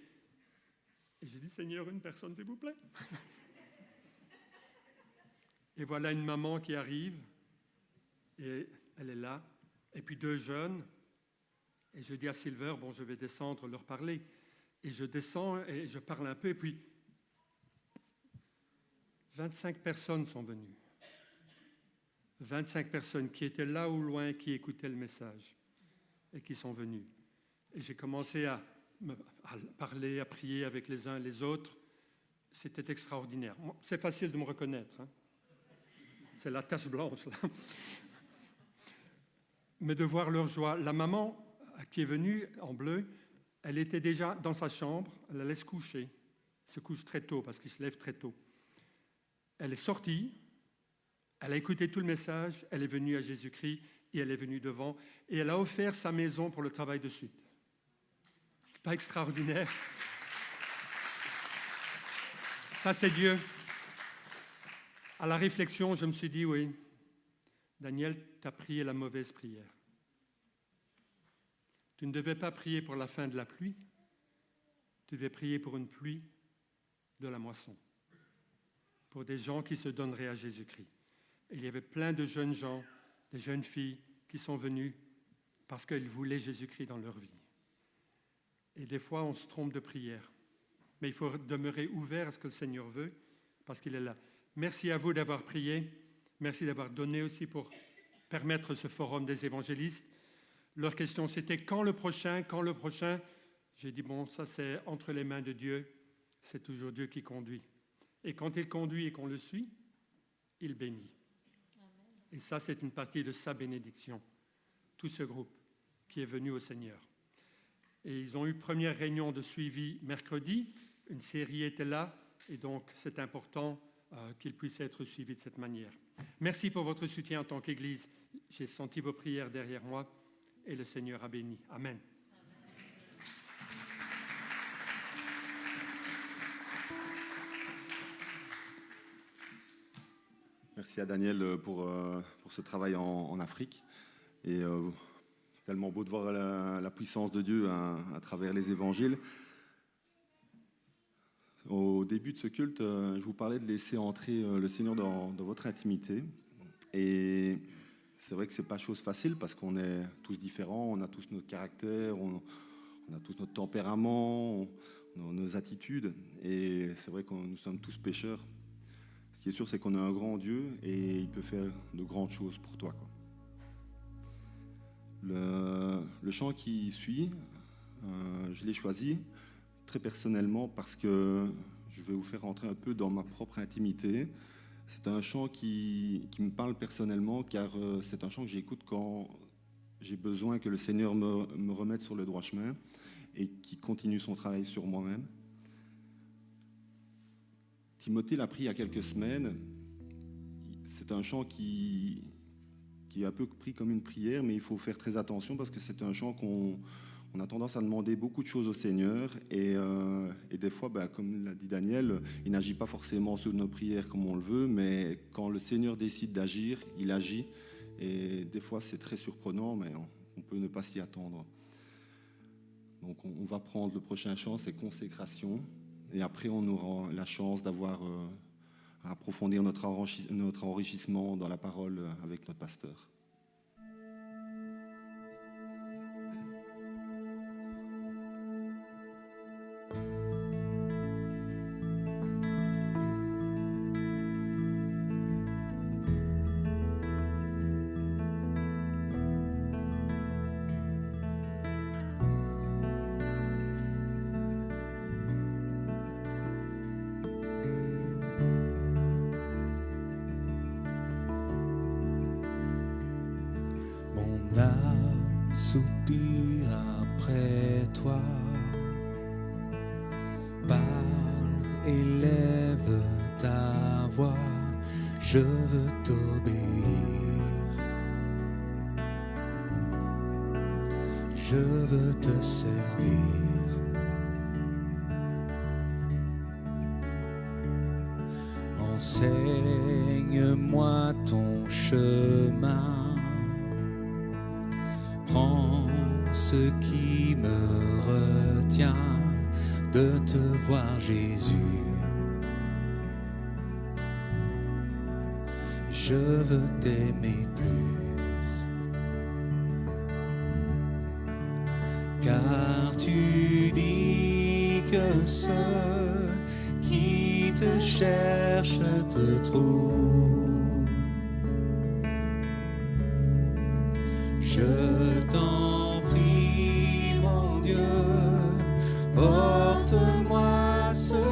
Et j'ai dit, Seigneur, une personne, s'il vous plaît. Et voilà une maman qui arrive. Et elle est là. Et puis 2 jeunes. Et je dis à Silver, bon, je vais descendre leur parler. Et je descends et je parle un peu. Et puis, 25 personnes sont venues. 25 personnes qui étaient là au loin, qui écoutaient le message et qui sont venues. Et j'ai commencé à parler, à prier avec les uns et les autres. C'était extraordinaire. C'est facile de me reconnaître. Hein. C'est la tache blanche, là. Mais de voir leur joie. La maman qui est venue en bleu, elle était déjà dans sa chambre, elle allait se coucher. Elle se couche très tôt parce qu'il se lève très tôt. Elle est sortie, elle a écouté tout le message, elle est venue à Jésus-Christ et elle est venue devant et elle a offert sa maison pour le travail de suite. C'est pas extraordinaire? Ça, c'est Dieu. À la réflexion, je me suis dit, oui, Daniel, tu as prié la mauvaise prière. Tu ne devais pas prier pour la fin de la pluie, tu devais prier pour une pluie de la moisson, pour des gens qui se donneraient à Jésus-Christ. Et il y avait plein de jeunes gens, des jeunes filles qui sont venues parce qu'ils voulaient Jésus-Christ dans leur vie. Et des fois, on se trompe de prière. Mais il faut demeurer ouvert à ce que le Seigneur veut, parce qu'il est là. Merci à vous d'avoir prié. Merci d'avoir donné aussi pour permettre ce forum des évangélistes. Leur question, c'était quand le prochain? Quand le prochain? J'ai dit, bon, ça c'est entre les mains de Dieu. C'est toujours Dieu qui conduit. Et quand il conduit et qu'on le suit, il bénit. Amen. Et ça, c'est une partie de sa bénédiction. Tout ce groupe qui est venu au Seigneur. Et ils ont eu première réunion de suivi mercredi. Une série était là. Et donc, c'est important qu'ils puissent être suivis de cette manière. Merci pour votre soutien en tant qu'Église. J'ai senti vos prières derrière moi et le Seigneur a béni. Amen. Merci à Daniel pour ce travail en Afrique. Et tellement beau de voir la puissance de Dieu à travers les évangiles. Au début de ce culte, je vous parlais de laisser entrer le Seigneur dans votre intimité. Et c'est vrai que ce n'est pas chose facile parce qu'on est tous différents, on a tous notre caractère, on a tous notre tempérament, nos attitudes. Et c'est vrai que nous sommes tous pécheurs. Ce qui est sûr, c'est qu'on a un grand Dieu et il peut faire de grandes choses pour toi, quoi. Le chant qui suit, je l'ai choisi très personnellement parce que je vais vous faire rentrer un peu dans ma propre intimité. C'est un chant qui me parle personnellement car c'est un chant que j'écoute quand j'ai besoin que le Seigneur me remette sur le droit chemin et qui continue son travail sur moi-même. Timothée l'a pris il y a quelques semaines. C'est un chant qui est un peu pris comme une prière, mais il faut faire très attention parce que c'est un chant qu'on a tendance à demander beaucoup de choses au Seigneur et des fois, comme l'a dit Daniel, il n'agit pas forcément sur nos prières comme on le veut, mais quand le Seigneur décide d'agir, il agit et des fois c'est très surprenant, mais on peut ne pas s'y attendre. Donc on va prendre le prochain chant, c'est Consécration, et après on aura la chance d'avoir à approfondir notre enrichissement dans la parole avec notre pasteur. Mon âme soupire après toi. Parle, élève ta voix, je veux t'obéir. Je veux te servir. Enseigne-moi ton chemin. Prends ce qui me retient de te voir, Jésus. Je veux t'aimer plus, car tu dis que ceux qui te cherchent te trouvent. Je t'en prie, mon Dieu, porte-moi secours.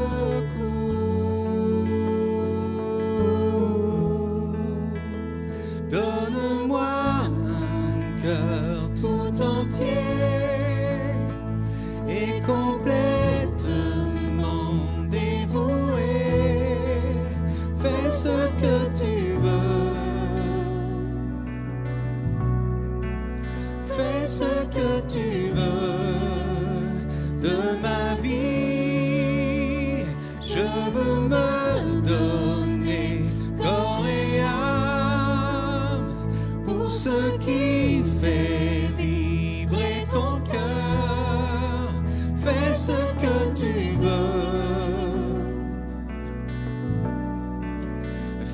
Donne-moi un cœur tout entier et complètement dévoué. Fais ce que tu veux. Fais ce que tu veux de ma vie. Je veux me donner corps et âme pour ce qui fait vibrer ton cœur. Fais ce que tu veux.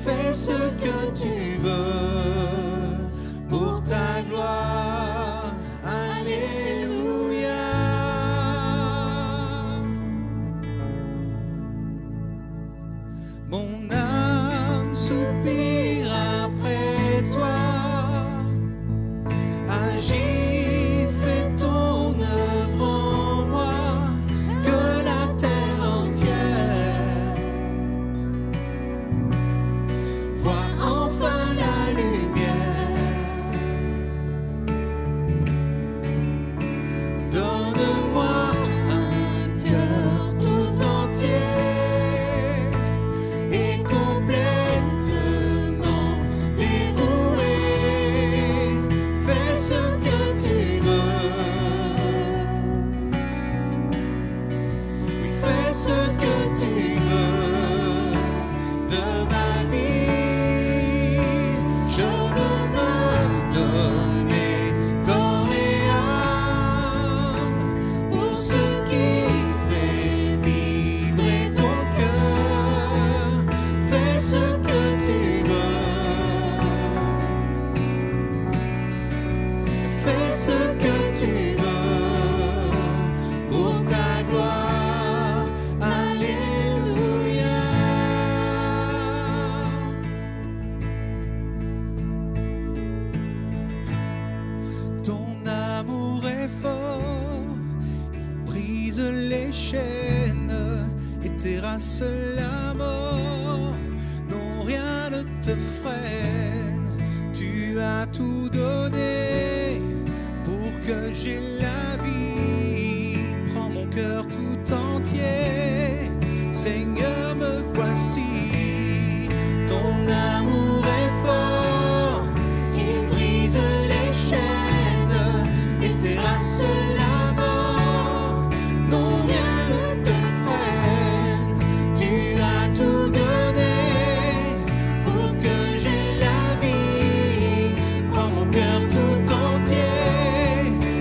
Fais ce que tu veux pour ta gloire. Alléluia. Mon âme soupire après toi. Agis, fais ton œuvre en moi, que la terre entière voit enfin terrasses la mort. Non, rien ne te freine. Tu as tout donné pour que j'ai la vie. Prends mon cœur tout entier. Seigneur, me voici. Ton amour est fort. Il brise les chaînes et terrasse la mort. Non, rien ne te freine. Tu as tout donné pour que j'ai la vie. Prends mon cœur tout entier.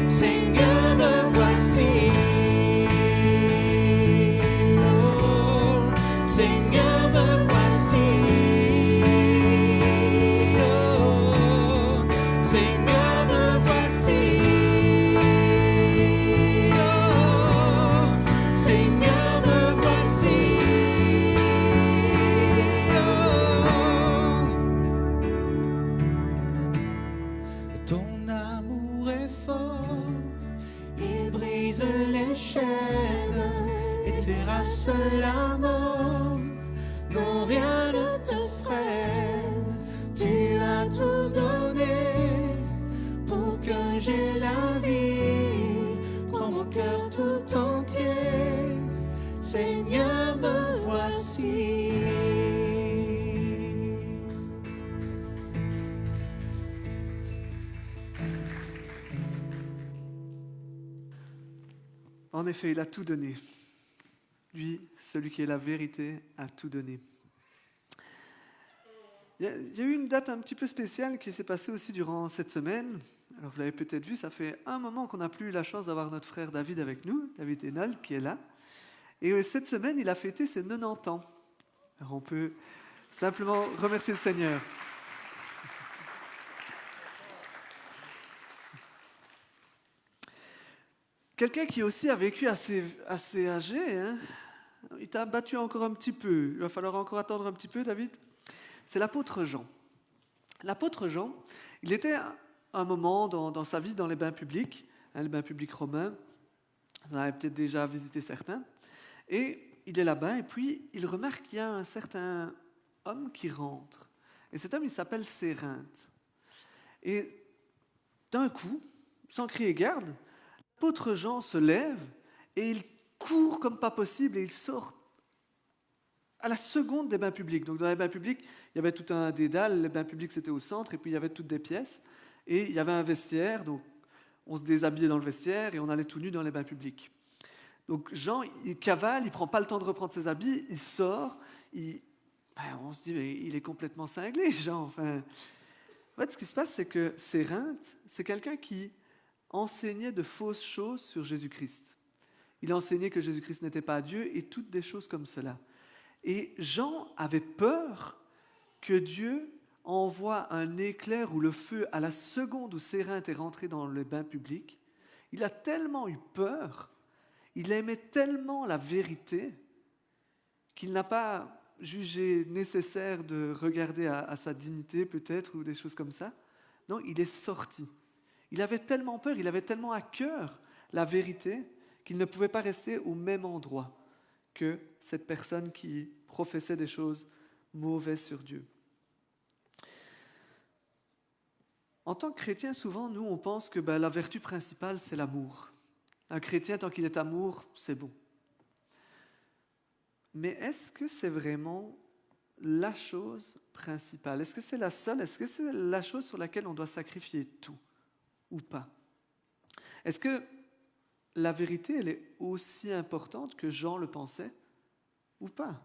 Seigneur, me voici. Oh, Seigneur, me voici. Oh, Seigneur, me voici. Oh, Seigneur, me voici. Oh, ton amour est fort, il brise les chaînes et terrasse la mort. Non, rien ne te freine. Tu as tout donné pour que j'ai la vie. Prends mon cœur tout entier. Seigneur, me voici. En effet, il a tout donné. Lui, celui qui est la vérité, a tout donné. Il y a eu une date un petit peu spéciale qui s'est passée aussi durant cette semaine. Alors, vous l'avez peut-être vu, ça fait un moment qu'on n'a plus eu la chance d'avoir notre frère David avec nous, David Enal, qui est là. Et cette semaine, il a fêté ses 90 ans. Alors, on peut simplement remercier le Seigneur. Quelqu'un qui aussi a vécu assez âgé, hein? Il t'a battu encore un petit peu. Il va falloir encore attendre un petit peu, David. C'est l'apôtre Jean. L'apôtre Jean, il était à un moment dans sa vie dans les bains publics, hein, les bains publics romains. Vous en avez peut-être déjà visité certains. Et il est là-bas, et puis il remarque qu'il y a un certain homme qui rentre. Et cet homme, il s'appelle Cérinthe. Et d'un coup, sans crier garde, l'apôtre Jean se lève et il court comme pas possible et il sort à la seconde des bains publics. Donc dans les bains publics, il y avait tout un dédale, les bains publics c'était au centre et puis il y avait toutes des pièces et il y avait un vestiaire, donc on se déshabillait dans le vestiaire et on allait tout nu dans les bains publics. Donc Jean, il cavale, il prend pas le temps de reprendre ses habits, il sort, on se dit mais il est complètement cinglé Jean. Enfin, en fait, ce qui se passe, c'est que Cérinthe, c'est quelqu'un qui enseignait de fausses choses sur Jésus-Christ. Il enseignait que Jésus-Christ n'était pas Dieu et toutes des choses comme cela. Et Jean avait peur que Dieu envoie un éclair ou le feu à la seconde où Cérinthe est rentré dans le bain public. Il a tellement eu peur, il aimait tellement la vérité qu'il n'a pas jugé nécessaire de regarder à sa dignité peut-être ou des choses comme ça. Non, il est sorti. Il avait tellement peur, il avait tellement à cœur la vérité qu'il ne pouvait pas rester au même endroit que cette personne qui professait des choses mauvaises sur Dieu. En tant que chrétien, souvent, nous, on pense que la vertu principale, c'est l'amour. Un chrétien, tant qu'il est amour, c'est bon. Mais est-ce que c'est vraiment la chose principale? Est-ce que c'est la seule? Est-ce que c'est la chose sur laquelle on doit sacrifier tout? Ou pas? Est-ce que la vérité, elle est aussi importante que Jean le pensait? Ou pas?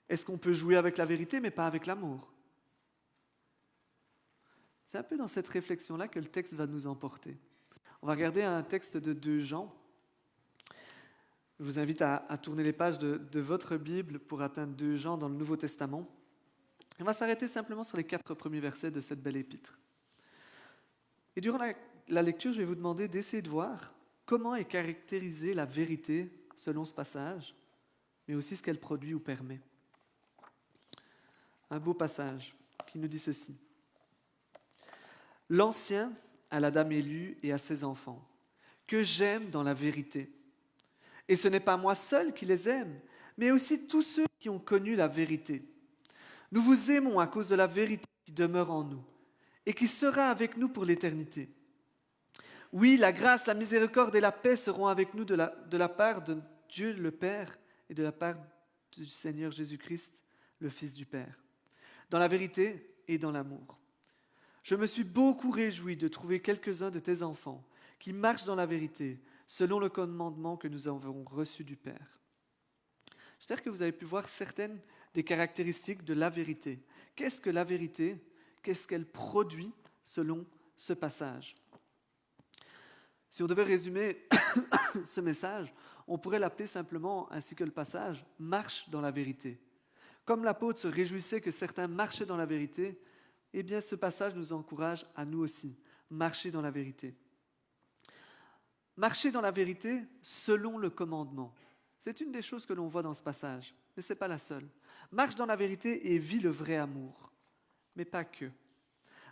Est-ce qu'on peut jouer avec la vérité, mais pas avec l'amour? C'est un peu dans cette réflexion-là que le texte va nous emporter. On va regarder un texte de 2 Jean. Je vous invite à tourner les pages de votre Bible pour atteindre 2 Jean dans le Nouveau Testament. On va s'arrêter simplement sur les 4 premiers versets de cette belle épître. Et durant la lecture, je vais vous demander d'essayer de voir comment est caractérisée la vérité selon ce passage, mais aussi ce qu'elle produit ou permet. Un beau passage qui nous dit ceci. L'Ancien à la dame élue et à ses enfants, que j'aime dans la vérité. Et ce n'est pas moi seul qui les aime, mais aussi tous ceux qui ont connu la vérité. Nous vous aimons à cause de la vérité qui demeure en nous et qui sera avec nous pour l'éternité. Oui, la grâce, la miséricorde et la paix seront avec nous de la part de Dieu le Père et de la part du Seigneur Jésus-Christ, le Fils du Père, dans la vérité et dans l'amour. Je me suis beaucoup réjoui de trouver quelques-uns de tes enfants qui marchent dans la vérité, selon le commandement que nous avons reçu du Père. J'espère que vous avez pu voir certaines des caractéristiques de la vérité. Qu'est-ce que la vérité? Qu'est-ce qu'elle produit selon ce passage? Si on devait résumer ce message, on pourrait l'appeler simplement, ainsi que le passage, « marche dans la vérité ». Comme l'apôtre se réjouissait que certains marchaient dans la vérité, eh bien ce passage nous encourage à nous aussi, marcher dans la vérité. Marcher dans la vérité selon le commandement. C'est une des choses que l'on voit dans ce passage, mais ce n'est pas la seule. Marche dans la vérité et vis le vrai amour, mais pas que.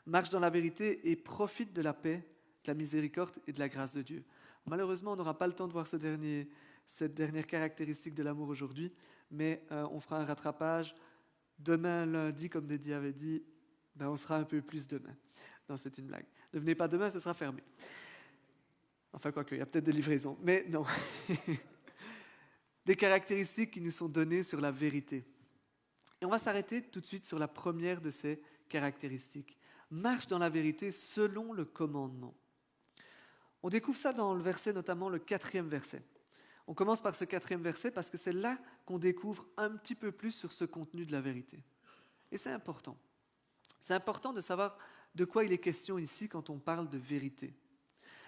Marche dans la vérité et profite de la paix, de la miséricorde et de la grâce de Dieu. Malheureusement, on n'aura pas le temps de voir cette dernière caractéristique de l'amour aujourd'hui, mais on fera un rattrapage demain, lundi, comme Dédi avait dit, on sera un peu plus demain. Non, c'est une blague. Ne venez pas demain, ce sera fermé. Enfin, quoique, il y a peut-être des livraisons, mais non. Des caractéristiques qui nous sont données sur la vérité. Et on va s'arrêter tout de suite sur la première de ces caractéristiques. Marche dans la vérité selon le commandement. On découvre ça dans le verset, notamment le 4e verset. On commence par ce 4e verset parce que c'est là qu'on découvre un petit peu plus sur ce contenu de la vérité. Et c'est important. C'est important de savoir de quoi il est question ici quand on parle de vérité.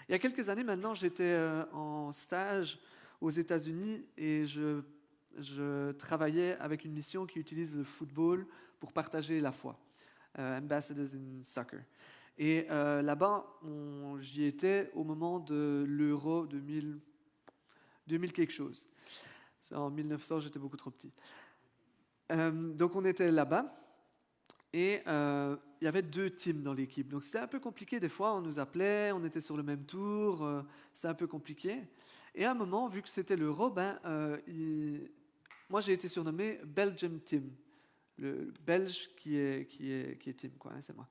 Il y a quelques années maintenant, j'étais en stage aux États-Unis et je travaillais avec une mission qui utilise le football pour partager la foi. Ambassadors in Soccer. Et là-bas, j'y étais au moment de l'Euro 2000 quelque chose. En 1900, j'étais beaucoup trop petit. Donc on était là-bas et il y avait 2 teams dans l'équipe. Donc c'était un peu compliqué des fois, on nous appelait, on était sur le même tour, c'était un peu compliqué. Et à un moment, vu que c'était l'Euro, moi j'ai été surnommé Belgium Team. Le Belge qui est team, quoi, hein, c'est moi.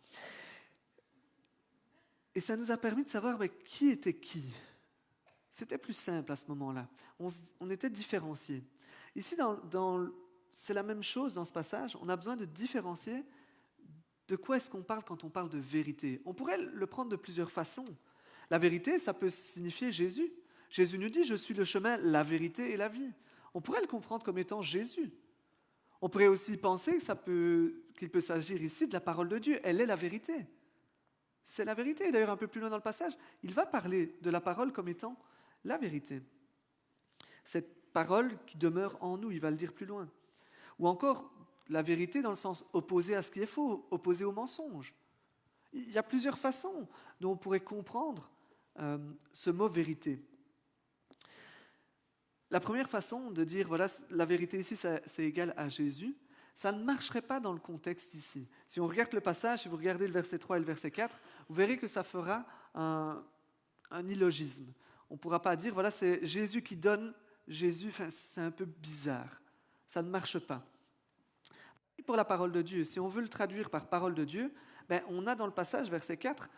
Et ça nous a permis de savoir qui était qui. C'était plus simple à ce moment-là. On était différenciés. Ici, c'est la même chose dans ce passage. On a besoin de différencier de quoi est-ce qu'on parle quand on parle de vérité. On pourrait le prendre de plusieurs façons. La vérité, ça peut signifier Jésus. Jésus nous dit « Je suis le chemin, la vérité et la vie ». On pourrait le comprendre comme étant Jésus. On pourrait aussi penser qu'il peut s'agir ici de la parole de Dieu. Elle est la vérité. C'est la vérité. D'ailleurs, un peu plus loin dans le passage, il va parler de la parole comme étant la vérité. Cette parole qui demeure en nous, il va le dire plus loin. Ou encore, la vérité dans le sens opposé à ce qui est faux, opposé au mensonge. Il y a plusieurs façons dont on pourrait comprendre ce mot vérité. La première façon de dire, voilà, la vérité ici, c'est égal à Jésus, ça ne marcherait pas dans le contexte ici. Si on regarde le passage, si vous regardez le verset 3 et le verset 4, vous verrez que ça fera un illogisme. On ne pourra pas dire, voilà, c'est Jésus qui donne Jésus, c'est un peu bizarre. Ça ne marche pas. Pour la parole de Dieu, si on veut le traduire par parole de Dieu, on a dans le passage, verset 4,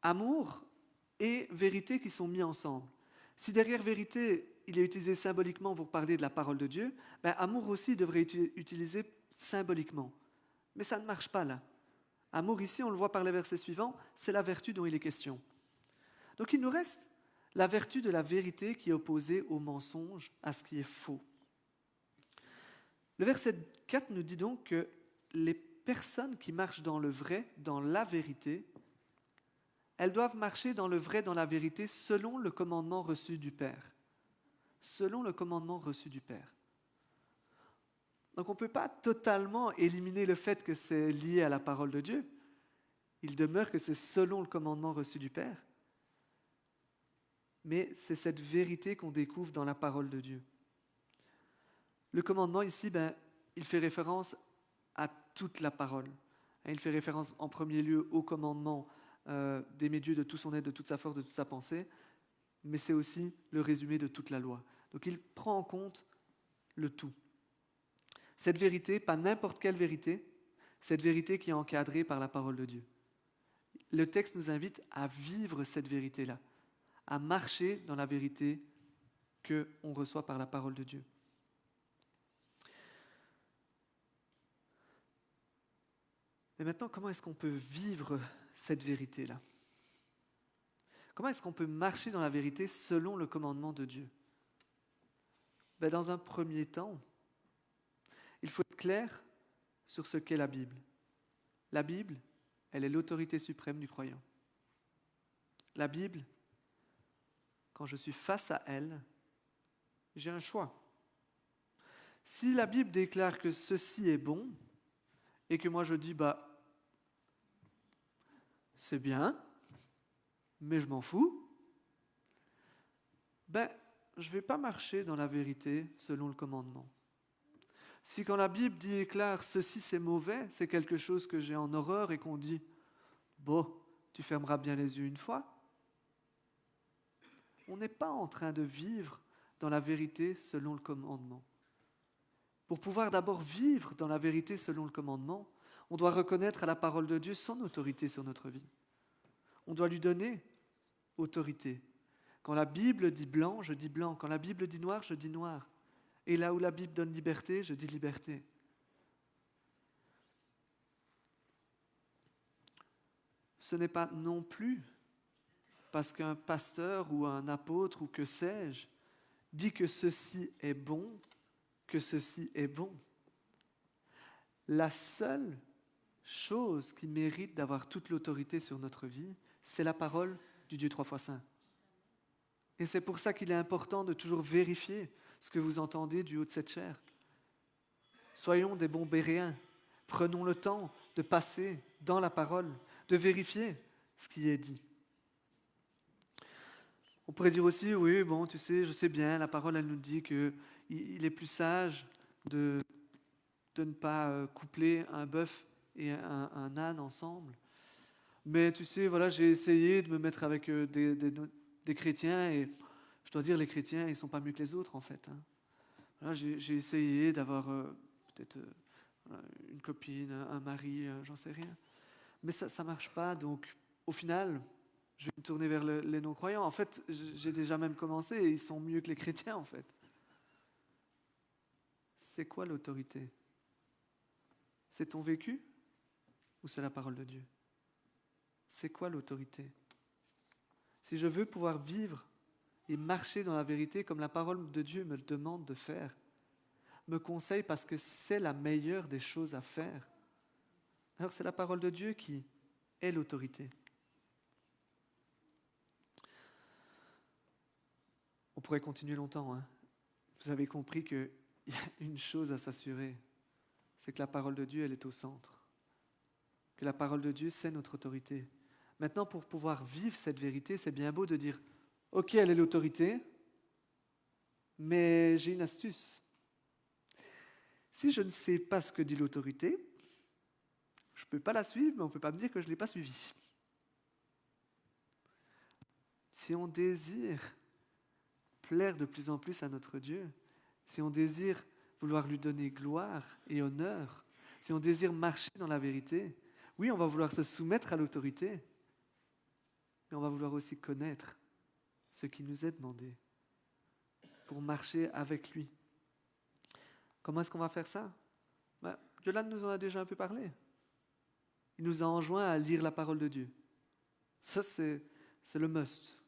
amour et vérité qui sont mis ensemble. Si derrière vérité, il est utilisé symboliquement pour parler de la parole de Dieu, amour aussi devrait être utilisé symboliquement. Mais ça ne marche pas là. Amour ici, on le voit par les versets suivants, c'est la vertu dont il est question. Donc il nous reste la vertu de la vérité qui est opposée au mensonge, à ce qui est faux. Le verset 4 nous dit donc que les personnes qui marchent dans le vrai, dans la vérité, elles doivent marcher dans le vrai, dans la vérité, selon le commandement reçu du Père. Selon le commandement reçu du Père. Donc on ne peut pas totalement éliminer le fait que c'est lié à la parole de Dieu. Il demeure que c'est selon le commandement reçu du Père. Mais c'est cette vérité qu'on découvre dans la parole de Dieu. Le commandement ici, il fait référence à toute la parole. Il fait référence en premier lieu au commandement d'aimer Dieu de tout son être, de toute sa force, de toute sa pensée, mais c'est aussi le résumé de toute la loi. Donc il prend en compte le tout. Cette vérité, pas n'importe quelle vérité, cette vérité qui est encadrée par la parole de Dieu. Le texte nous invite à vivre cette vérité-là, à marcher dans la vérité qu'on reçoit par la parole de Dieu. Mais maintenant, comment est-ce qu'on peut vivre cette vérité-là? Comment est-ce qu'on peut marcher dans la vérité selon le commandement de Dieu? Dans un premier temps, il faut être clair sur ce qu'est la Bible. La Bible, elle est l'autorité suprême du croyant. La Bible, quand je suis face à elle, j'ai un choix. Si la Bible déclare que ceci est bon, et que moi je dis, c'est bien, mais je m'en fous, je ne vais pas marcher dans la vérité selon le commandement. Si quand la Bible déclare ceci c'est mauvais, c'est quelque chose que j'ai en horreur et qu'on dit, tu fermeras bien les yeux une fois, on n'est pas en train de vivre dans la vérité selon le commandement. Pour pouvoir d'abord vivre dans la vérité selon le commandement, on doit reconnaître à la parole de Dieu son autorité sur notre vie. On doit lui donner autorité. Quand la Bible dit blanc, je dis blanc. Quand la Bible dit noir, je dis noir. Et là où la Bible donne liberté, je dis liberté. Ce n'est pas non plus parce qu'un pasteur ou un apôtre ou que sais-je dit que ceci est bon, que ceci est bon. La seule chose qui mérite d'avoir toute l'autorité sur notre vie, c'est la parole du Dieu trois fois saint. Et c'est pour ça qu'il est important de toujours vérifier ce que vous entendez du haut de cette chair. Soyons des bons béréens. Prenons le temps de passer dans la parole, de vérifier ce qui est dit. On pourrait dire aussi, oui, tu sais, je sais bien, la parole, elle nous dit qu'il est plus sage de ne pas coupler un bœuf et un âne ensemble. Mais tu sais, voilà, j'ai essayé de me mettre avec des chrétiens et je dois dire, les chrétiens, ils ne sont pas mieux que les autres, en fait. Voilà, j'ai essayé d'avoir peut-être une copine, un mari, j'en sais rien. Mais ça ne marche pas, donc au final, je vais me tourner vers les non-croyants. En fait, j'ai déjà même commencé et ils sont mieux que les chrétiens, en fait. C'est quoi l'autorité? C'est ton vécu ou c'est la parole de Dieu? C'est quoi l'autorité? Si je veux pouvoir vivre et marcher dans la vérité comme la parole de Dieu me le demande de faire, me conseille parce que c'est la meilleure des choses à faire, alors c'est la parole de Dieu qui est l'autorité. On pourrait continuer longtemps. Vous avez compris qu'il y a une chose à s'assurer, c'est que la parole de Dieu, elle est au centre. Que la parole de Dieu, c'est notre autorité. Maintenant, pour pouvoir vivre cette vérité, c'est bien beau de dire, ok, elle est l'autorité, mais j'ai une astuce. Si je ne sais pas ce que dit l'autorité, je ne peux pas la suivre, mais on ne peut pas me dire que je ne l'ai pas suivie. Si on désire plaire de plus en plus à notre Dieu, si on désire vouloir lui donner gloire et honneur, si on désire marcher dans la vérité, oui, on va vouloir se soumettre à l'autorité, mais on va vouloir aussi connaître ce qui nous est demandé pour marcher avec lui. Comment est-ce qu'on va faire ça? Yolande nous en a déjà un peu parlé. Il nous a enjoint à lire la parole de Dieu. Ça, c'est le must.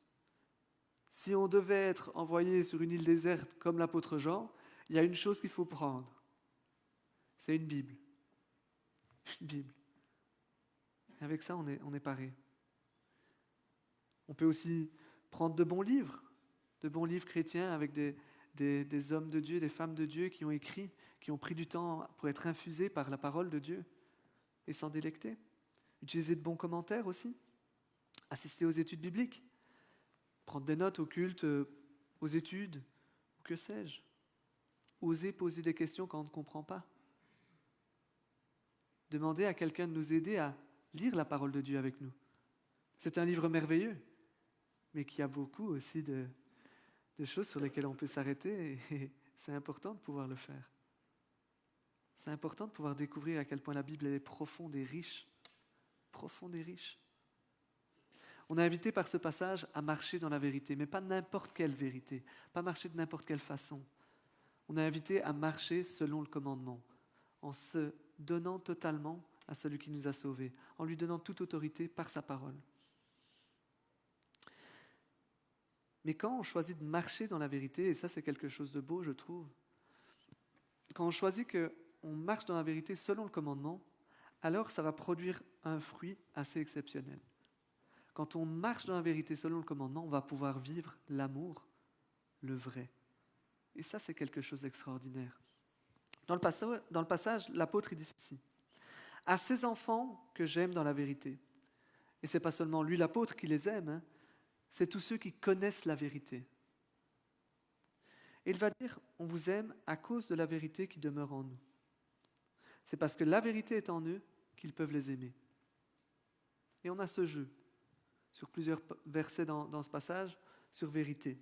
Si on devait être envoyé sur une île déserte comme l'apôtre Jean, il y a une chose qu'il faut prendre. C'est une Bible. Une Bible. Et avec ça, on est paré. On peut aussi prendre de bons livres chrétiens avec des hommes de Dieu, des femmes de Dieu qui ont écrit, qui ont pris du temps pour être infusés par la parole de Dieu et s'en délecter. Utiliser de bons commentaires aussi. Assister aux études bibliques. Prendre des notes au culte, aux études, ou que sais-je. Oser poser des questions quand on ne comprend pas. Demander à quelqu'un de nous aider à lire la parole de Dieu avec nous. C'est un livre merveilleux, mais qui a beaucoup aussi de choses sur lesquelles on peut s'arrêter et c'est important de pouvoir le faire. C'est important de pouvoir découvrir à quel point la Bible elle est profonde et riche. Profonde et riche. On est invité par ce passage à marcher dans la vérité, mais pas n'importe quelle vérité, pas marcher de n'importe quelle façon. On est invité à marcher selon le commandement, en se donnant totalement à celui qui nous a sauvés, en lui donnant toute autorité par sa parole. Mais quand on choisit de marcher dans la vérité, et ça c'est quelque chose de beau je trouve, quand on choisit qu'on marche dans la vérité selon le commandement, alors ça va produire un fruit assez exceptionnel. Quand on marche dans la vérité selon le commandement, on va pouvoir vivre l'amour, le vrai. Et ça, c'est quelque chose d'extraordinaire. Dans le passage, l'apôtre il dit ceci. « À ces enfants que j'aime dans la vérité. » Et ce n'est pas seulement lui, l'apôtre, qui les aime, c'est tous ceux qui connaissent la vérité. Et il va dire « On vous aime à cause de la vérité qui demeure en nous. » C'est parce que la vérité est en eux qu'ils peuvent les aimer. Et on a ce jeu sur plusieurs versets dans ce passage, sur vérité.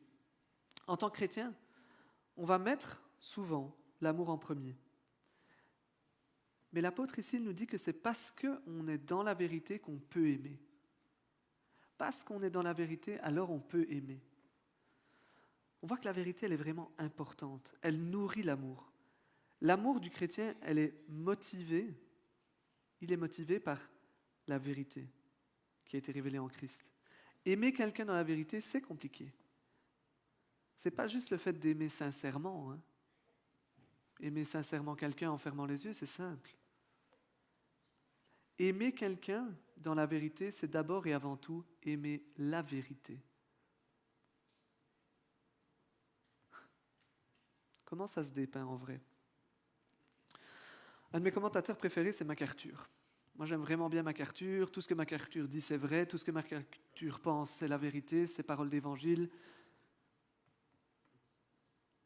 En tant que chrétien, on va mettre souvent l'amour en premier. Mais l'apôtre ici il nous dit que c'est parce qu'on est dans la vérité qu'on peut aimer. Parce qu'on est dans la vérité, alors on peut aimer. On voit que la vérité, elle est vraiment importante. Elle nourrit l'amour. L'amour du chrétien, il est motivé par la vérité qui a été révélée en Christ. Aimer quelqu'un dans la vérité, c'est compliqué. Ce n'est pas juste le fait d'aimer sincèrement. Aimer sincèrement quelqu'un en fermant les yeux, c'est simple. Aimer quelqu'un dans la vérité, c'est d'abord et avant tout aimer la vérité. Comment ça se dépeint en vrai? Un de mes commentateurs préférés, c'est MacArthur. Moi, j'aime vraiment bien MacArthur. Tout ce que MacArthur dit, c'est vrai. Tout ce que MacArthur pense, c'est la vérité, c'est parole d'évangile.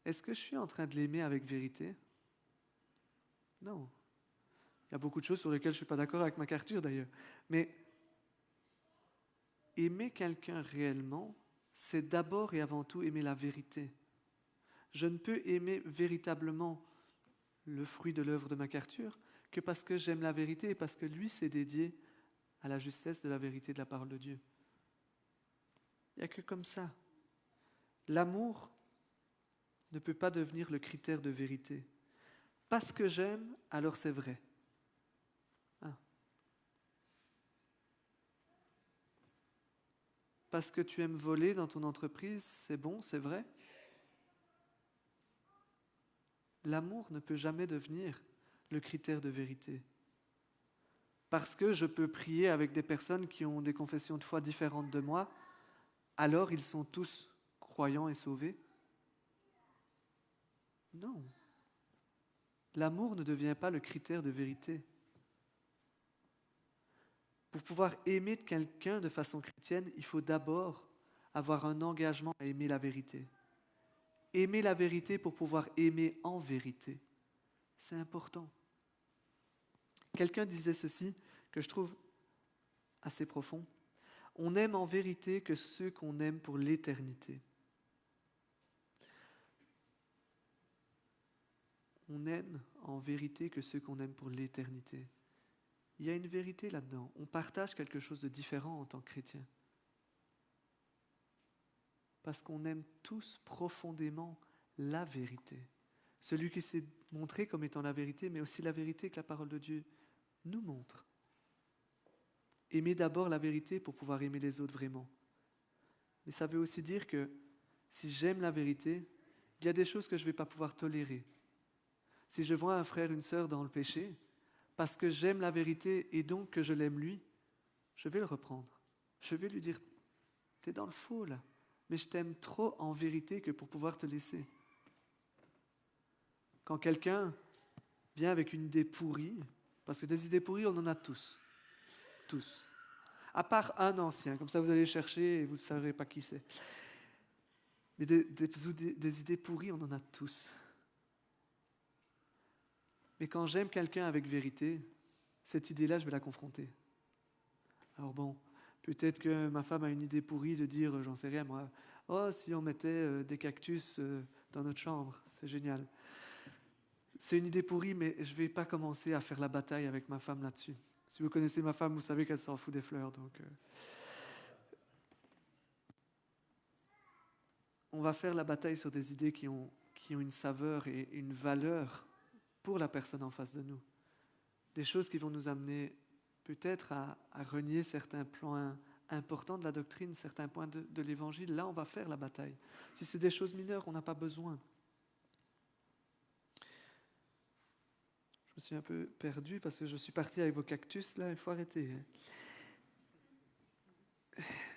Est-ce que je suis en train de l'aimer avec vérité? Non. Il y a beaucoup de choses sur lesquelles je ne suis pas d'accord avec MacArthur, d'ailleurs. Mais aimer quelqu'un réellement, c'est d'abord et avant tout aimer la vérité. Je ne peux aimer véritablement le fruit de l'œuvre de MacArthur que parce que j'aime la vérité et parce que lui s'est dédié à la justesse de la vérité de la parole de Dieu. Il n'y a que comme ça. L'amour ne peut pas devenir le critère de vérité. Parce que j'aime, alors c'est vrai. Parce que tu aimes voler dans ton entreprise, c'est bon, c'est vrai. L'amour ne peut jamais devenir le critère de vérité. Parce que je peux prier avec des personnes qui ont des confessions de foi différentes de moi, alors ils sont tous croyants et sauvés? Non. L'amour ne devient pas le critère de vérité. Pour pouvoir aimer quelqu'un de façon chrétienne, il faut d'abord avoir un engagement à aimer la vérité. Aimer la vérité pour pouvoir aimer en vérité. C'est important. Quelqu'un disait ceci, que je trouve assez profond. On aime en vérité que ceux qu'on aime pour l'éternité. On aime en vérité que ceux qu'on aime pour l'éternité. Il y a une vérité là-dedans. On partage quelque chose de différent en tant que chrétien. Parce qu'on aime tous profondément la vérité. Celui qui s'est montré comme étant la vérité, mais aussi la vérité que la parole de Dieu nous montre. Aimer d'abord la vérité pour pouvoir aimer les autres vraiment. Mais ça veut aussi dire que si j'aime la vérité, il y a des choses que je ne vais pas pouvoir tolérer. Si je vois un frère, une sœur dans le péché, parce que j'aime la vérité et donc que je l'aime lui, je vais le reprendre. Je vais lui dire, t'es dans le faux là, mais je t'aime trop en vérité que pour pouvoir te laisser. Quand quelqu'un vient avec une idée pourrie, parce que des idées pourries, on en a tous. Tous. À part un ancien, comme ça vous allez chercher et vous ne saurez pas qui c'est. Mais des idées pourries, on en a tous. Mais quand j'aime quelqu'un avec vérité, cette idée-là, je vais la confronter. Alors bon, peut-être que ma femme a une idée pourrie de dire, j'en sais rien moi, oh si on mettait des cactus dans notre chambre, c'est génial. c'est une idée pourrie, mais je ne vais pas commencer à faire la bataille avec ma femme là-dessus. Si vous connaissez ma femme, vous savez qu'elle s'en fout des fleurs. Donc, on va faire la bataille sur des idées qui ont une saveur et une valeur pour la personne en face de nous. Des choses qui vont nous amener peut-être à renier certains points importants de la doctrine, certains points de l'Évangile. Là, on va faire la bataille. Si c'est des choses mineures, on n'a pas besoin. Je me suis un peu perdu parce que je suis parti avec vos cactus, là, il faut arrêter.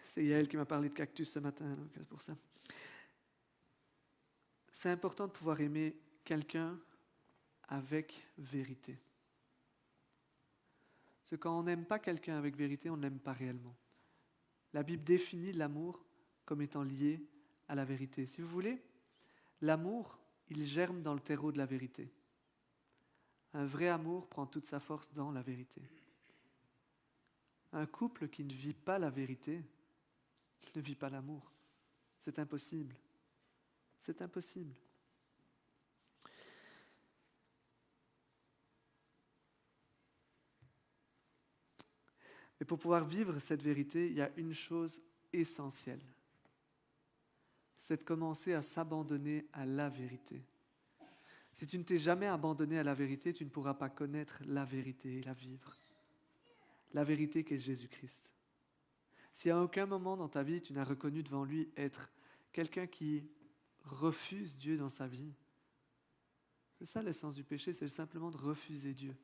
C'est Yael qui m'a parlé de cactus ce matin, donc c'est pour ça. C'est important de pouvoir aimer quelqu'un avec vérité. Parce que quand on n'aime pas quelqu'un avec vérité, on ne l'aime pas réellement. La Bible définit l'amour comme étant lié à la vérité. Si vous voulez, l'amour, il germe dans le terreau de la vérité. Un vrai amour prend toute sa force dans la vérité. Un couple qui ne vit pas la vérité ne vit pas l'amour. C'est impossible. C'est impossible. Mais pour pouvoir vivre cette vérité, il y a une chose essentielle. C'est de commencer à s'abandonner à la vérité. Si tu ne t'es jamais abandonné à la vérité, tu ne pourras pas connaître la vérité et la vivre. La vérité qu'est Jésus-Christ. Si à aucun moment dans ta vie, tu n'as reconnu devant lui être quelqu'un qui refuse Dieu dans sa vie, c'est ça l'essence du péché, c'est simplement de refuser Dieu.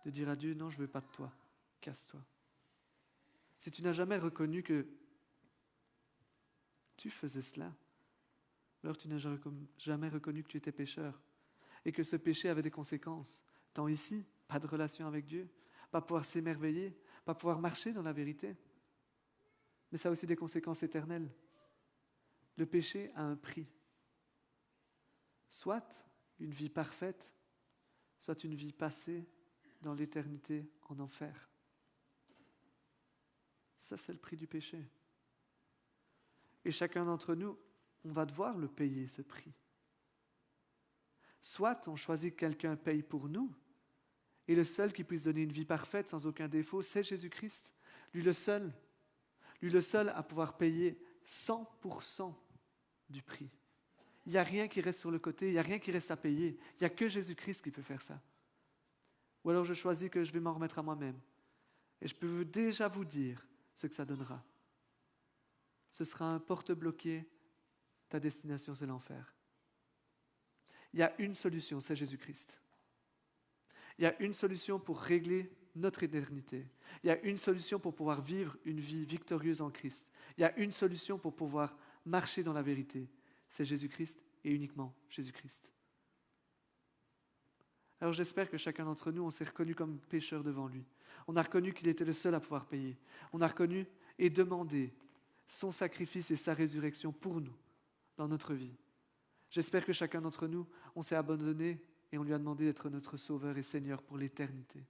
De dire à Dieu, non, je ne veux pas de toi, casse-toi. Si tu n'as jamais reconnu que tu faisais cela, alors tu n'as jamais reconnu que tu étais pécheur et que ce péché avait des conséquences. Tant ici, pas de relation avec Dieu, pas pouvoir s'émerveiller, pas pouvoir marcher dans la vérité. Mais ça a aussi des conséquences éternelles. Le péché a un prix. Soit une vie parfaite, soit une vie passée dans l'éternité en enfer. Ça, c'est le prix du péché. Et chacun d'entre nous, on va devoir le payer, ce prix. Soit on choisit que quelqu'un paye pour nous, et le seul qui puisse donner une vie parfaite sans aucun défaut, c'est Jésus-Christ. Lui le seul à pouvoir payer 100% du prix. Il n'y a rien qui reste sur le côté, il n'y a rien qui reste à payer. Il n'y a que Jésus-Christ qui peut faire ça. Ou alors je choisis que je vais m'en remettre à moi-même. Et je peux déjà vous dire ce que ça donnera. Ce sera un porte-bloqué, ta destination c'est l'enfer. Il y a une solution, c'est Jésus-Christ. Il y a une solution pour régler notre éternité. Il y a une solution pour pouvoir vivre une vie victorieuse en Christ. Il y a une solution pour pouvoir marcher dans la vérité. C'est Jésus-Christ et uniquement Jésus-Christ. Alors j'espère que chacun d'entre nous, on s'est reconnu comme pécheur devant lui. On a reconnu qu'il était le seul à pouvoir payer. On a reconnu et demandé son sacrifice et sa résurrection pour nous, dans notre vie. J'espère que chacun d'entre nous, on s'est abandonné et on lui a demandé d'être notre Sauveur et Seigneur pour l'éternité.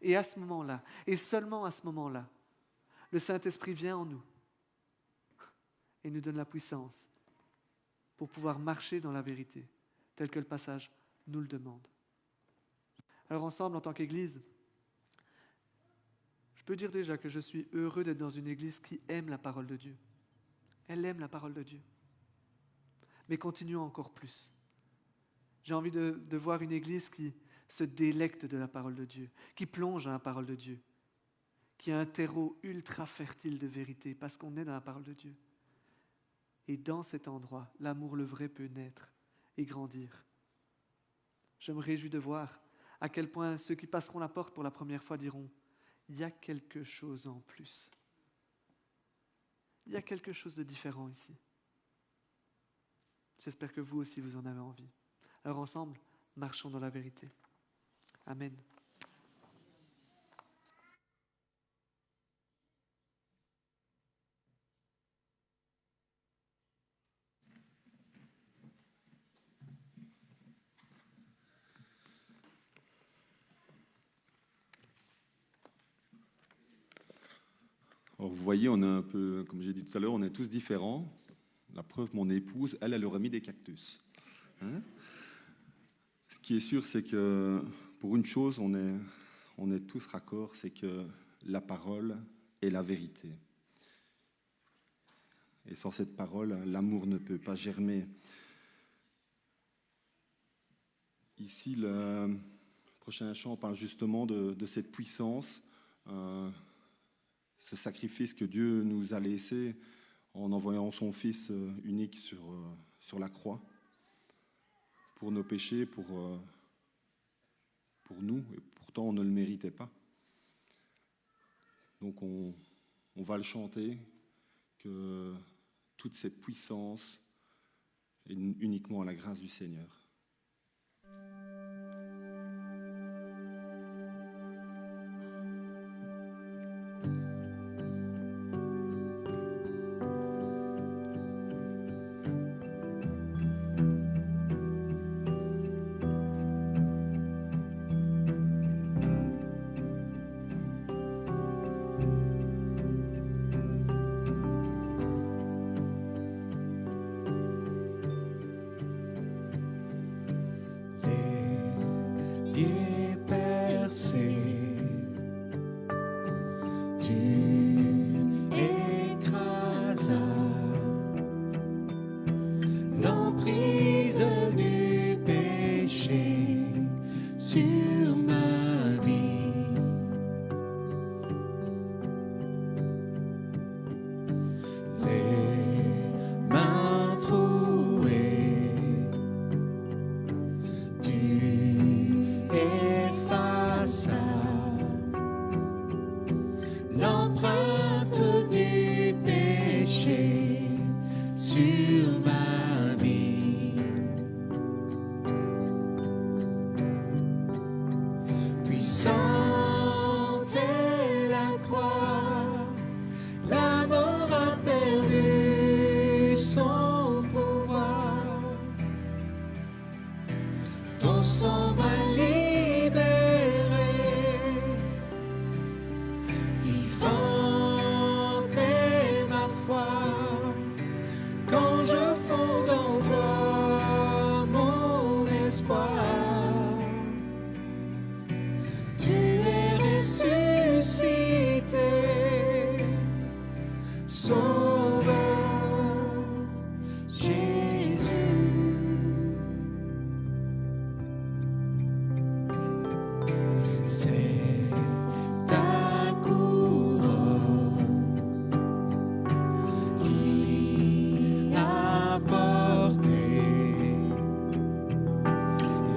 Et à ce moment-là, et seulement à ce moment-là, le Saint-Esprit vient en nous et nous donne la puissance pour pouvoir marcher dans la vérité, tel que le passage nous le demande. Alors ensemble, en tant qu'Église, je peux dire déjà que je suis heureux d'être dans une Église qui aime la parole de Dieu. Elle aime la parole de Dieu. Mais continuons encore plus. J'ai envie de voir une Église qui se délecte de la parole de Dieu, qui plonge dans la parole de Dieu, qui a un terreau ultra fertile de vérité, parce qu'on est dans la parole de Dieu. Et dans cet endroit, l'amour le vrai peut naître et grandir. Je me réjouis de voir à quel point ceux qui passeront la porte pour la première fois diront « Il y a quelque chose en plus. Il y a quelque chose de différent ici. » J'espère que vous aussi, vous en avez envie. Alors ensemble, marchons dans la vérité. Amen. Alors vous voyez, on est un peu, comme j'ai dit tout à l'heure, on est tous différents. La preuve, mon épouse, elle aurait mis des cactus. Hein? Ce qui est sûr, c'est que pour une chose, on est tous raccords, c'est que la parole est la vérité. Et sans cette parole, l'amour ne peut pas germer. Ici, le prochain chant parle justement de cette puissance, ce sacrifice que Dieu nous a laissé en envoyant son Fils unique sur la croix pour nos péchés, pour nous, et pourtant on ne le méritait pas. Donc on va le chanter, que toute cette puissance est uniquement à la grâce du Seigneur. pieds percés, tu écrasas l'emprise du péché sur ma vie. Les mains trouées, tu effaças l'empreinte du péché sur ma vie. Puissante est la croix, la mort a perdu son pouvoir. Ton sang m'a libéré, vivante est ma foi, quand je fonde en toi mon espoir. Tu es ressuscité, Sauveur Jésus. C'est ta couronne qui a porté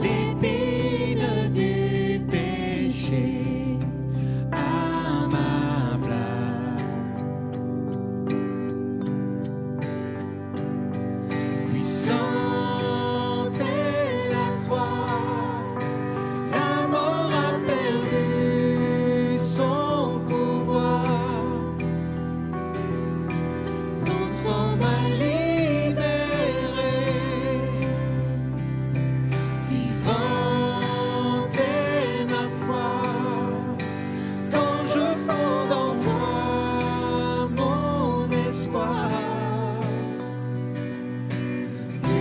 l'épine du péché à ma place. Puissante est la croix, la mort a perdu son pouvoir. Ton sang m'a libéré, vivante est ma foi, quand je fonde en toi mon espoir. Tu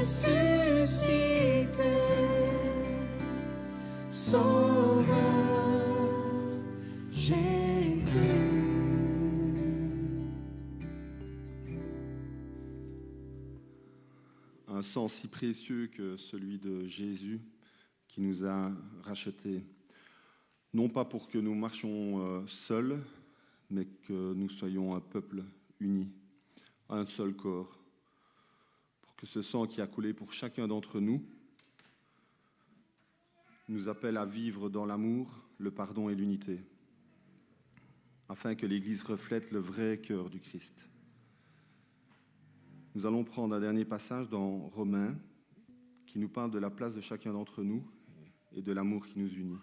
ressuscité, Sauveur Jésus. Un sang si précieux que celui de Jésus qui nous a rachetés, non pas pour que nous marchions seuls, mais que nous soyons un peuple uni, un seul corps, pour que ce sang qui a coulé pour chacun d'entre nous nous appelle à vivre dans l'amour, le pardon et l'unité, afin que l'Église reflète le vrai cœur du Christ. Nous allons prendre un dernier passage dans Romains qui nous parle de la place de chacun d'entre nous et de l'amour qui nous unit.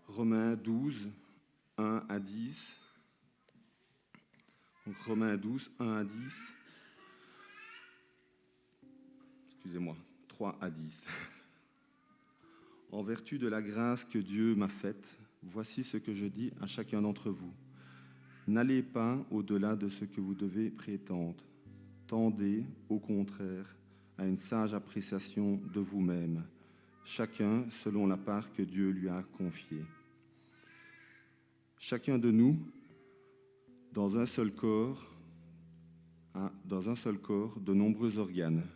Romains 12, 1 à 10. Donc Romains 12, 1 à 10. Excusez-moi, 3 à 10. En vertu de la grâce que Dieu m'a faite, voici ce que je dis à chacun d'entre vous. N'allez pas au-delà de ce que vous devez prétendre. Tendez, au contraire, à une sage appréciation de vous-même, chacun selon la part que Dieu lui a confiée. Chacun de nous, dans un seul corps, a de nombreux organes,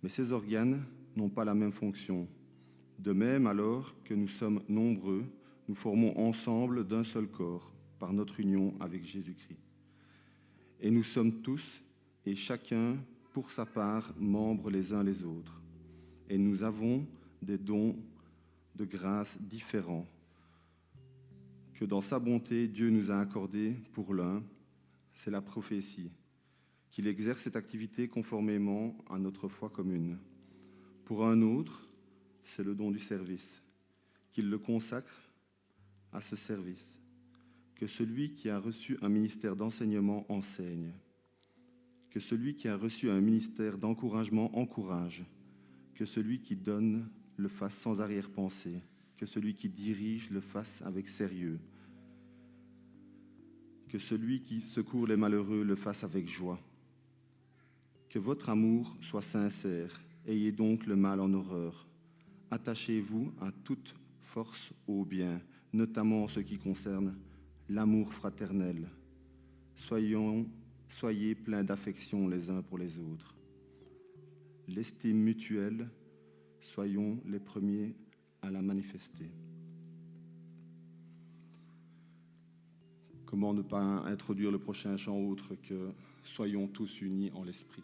mais ces organes n'ont pas la même fonction. De même, alors que nous sommes nombreux, nous formons ensemble d'un seul corps, par notre union avec Jésus-Christ. Et nous sommes tous, et chacun, pour sa part, membres les uns les autres. Et nous avons des dons de grâce différents, que dans sa bonté, Dieu nous a accordés pour l'un, c'est la prophétie, qu'il exerce cette activité conformément à notre foi commune. Pour un autre, c'est le don du service, qu'il le consacre à ce service, que celui qui a reçu un ministère d'enseignement enseigne, que celui qui a reçu un ministère d'encouragement encourage, que celui qui donne le fasse sans arrière-pensée, que celui qui dirige le fasse avec sérieux, que celui qui secourt les malheureux le fasse avec joie. Que votre amour soit sincère, ayez donc le mal en horreur. Attachez-vous à toute force au bien, notamment en ce qui concerne l'amour fraternel. Soyez pleins d'affection les uns pour les autres. L'estime mutuelle, soyons les premiers à la manifester. Comment ne pas introduire le prochain chant autre que « Soyons tous unis en l'esprit ».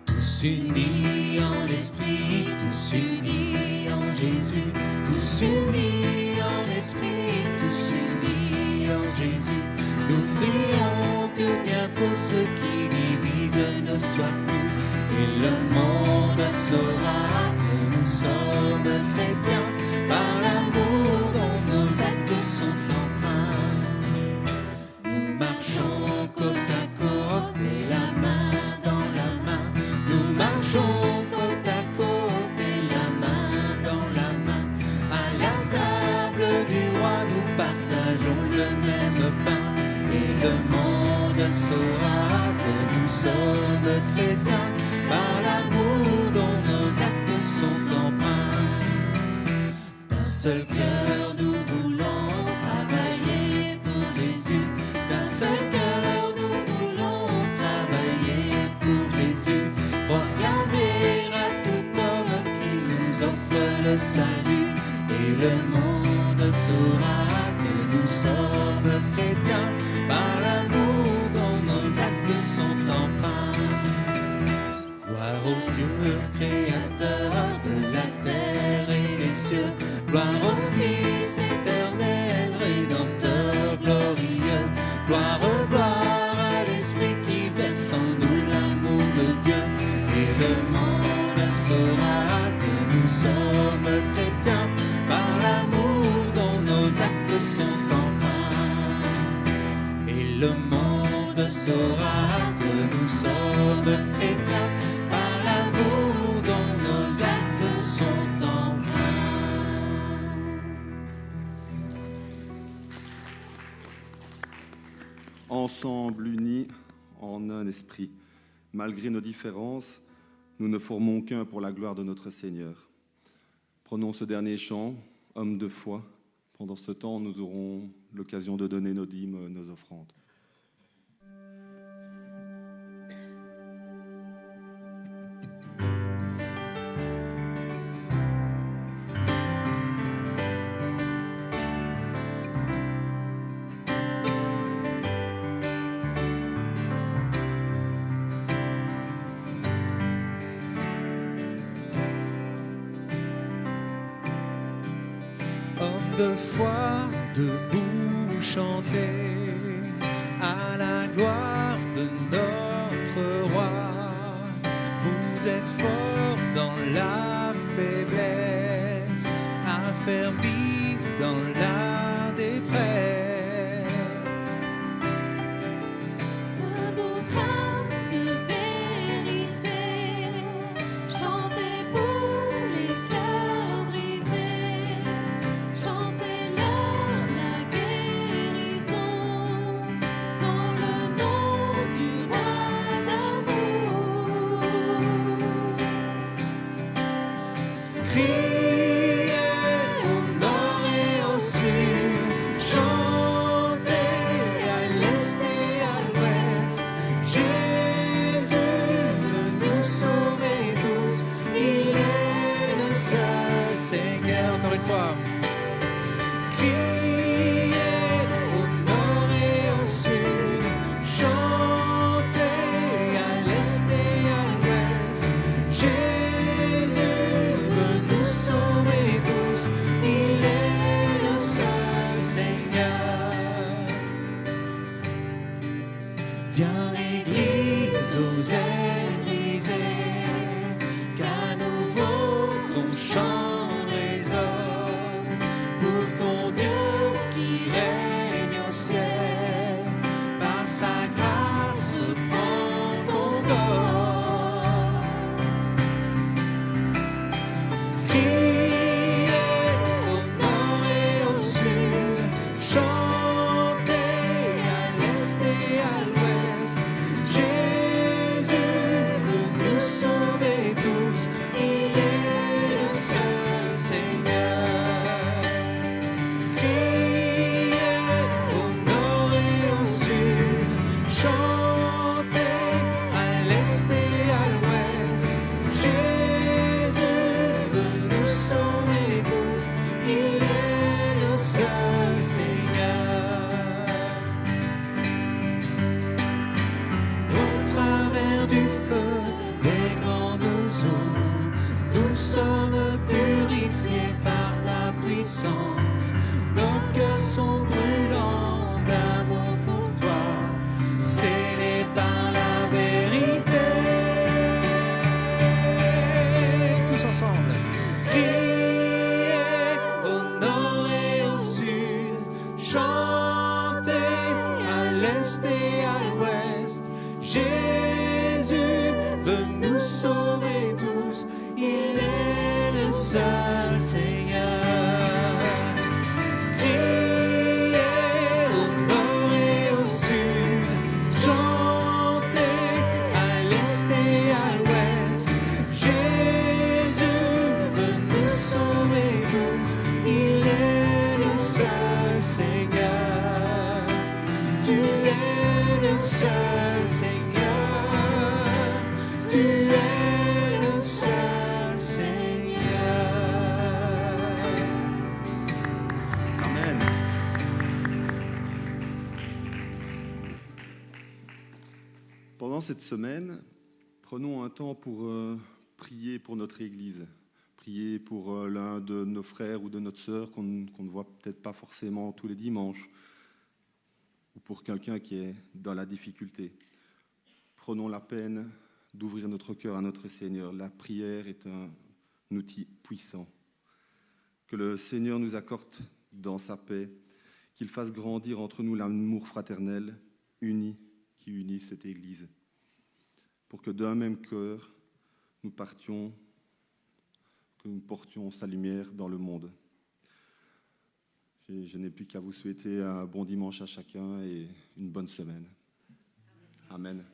Tous unis en l'esprit, tous unis en Jésus, tous unis en esprit, tous unis en Jésus. Nous prions que bientôt ce qui divise ne soit plus, et le monde saura que nous sommes chrétiens par l'amour dont nos actes sont empreints. Nous marchons côte à côte et la main dans la main. Nous marchons côte à côte et la main dans la main. À la table du roi, nous partageons le même pain. Et le monde saura que nous sommes chrétiens par l'amour dont nos actes sont empreints. D'un seul cœur, nous voulons travailler pour Jésus. D'un seul cœur, nous voulons travailler pour Jésus. Proclamer à tout homme qu'il nous offre le salut. Et le monde saura que nous sommes chrétiens par l'amour dont nos actes sont empreints. Gloire au Dieu créateur de la terre et des cieux. Gloire au Fils éternel, Rédempteur glorieux. Gloire, gloire. le monde saura que nous sommes chrétiens par l'amour dont nos actes sont empreints. Ensemble, unis en un esprit, malgré nos différences, nous ne formons qu'un pour la gloire de notre Seigneur. Prenons ce dernier chant, homme de foi. Pendant ce temps, nous aurons l'occasion de donner nos dîmes, nos offrandes. Homme de foi, debout chanter à la gloire de notre roi. Vous êtes fort dans la faiblesse, affermi dans la détresse. Debout, femmes de vérité, chantez pour les cœurs brisés, chantez-leur la guérison, dans le nom du roi d'amour. Criez au nord et au sud, chantez à l'est et à l'ouest. Jésus veut nous sauver tous, il est le seul Seigneur. Encore une fois. Criez au nord et au sud, chantez à l'est et à l'ouest. Jésus veut nous sauver tous, il est le seul Seigneur. Viens Église aux ailes brisées, qu'à nouveau ton chant résonne pour ton Dieu qui règne au ciel. Par sa grâce reprends ton corps. Criez au nord et au sud, chantez à l'est et à l'ouest. Jésus veut nous sauver tous, il est le seul Seigneur. Criez au nord et au sud, chantez à l'est et à l'ouest. Jésus veut nous sauver tous, il est le seul Seigneur. Au travers du feu des grandes eaux, nous sommes purifiés par ta puissance. Nos cœurs sont brûlants d'amour pour toi, scellés par la vérité. Tous ensemble. Criez au nord et au sud, chantez à l'est et à l'ouest. Jésus veut nous sauver tous, il est le seul Seigneur. Criez au nord et au sud, chantez à l'est et à l'ouest. Jésus veut nous sauver tous, il est le seul Seigneur. Tu es le seul Seigneur, tu es le seul Seigneur. Amen. Pendant cette semaine, prenons un temps pour prier pour notre Église, prier pour l'un de nos frères ou de notre sœur qu'on ne voit peut-être pas forcément tous les dimanches, ou pour quelqu'un qui est dans la difficulté. Prenons la peine d'ouvrir notre cœur à notre Seigneur. La prière est un outil puissant. Que le Seigneur nous accorde dans sa paix, qu'il fasse grandir entre nous l'amour fraternel, uni qui unit cette Église, pour que d'un même cœur, nous partions, que nous portions sa lumière dans le monde. Je n'ai plus qu'à vous souhaiter un bon dimanche à chacun et une bonne semaine. Amen.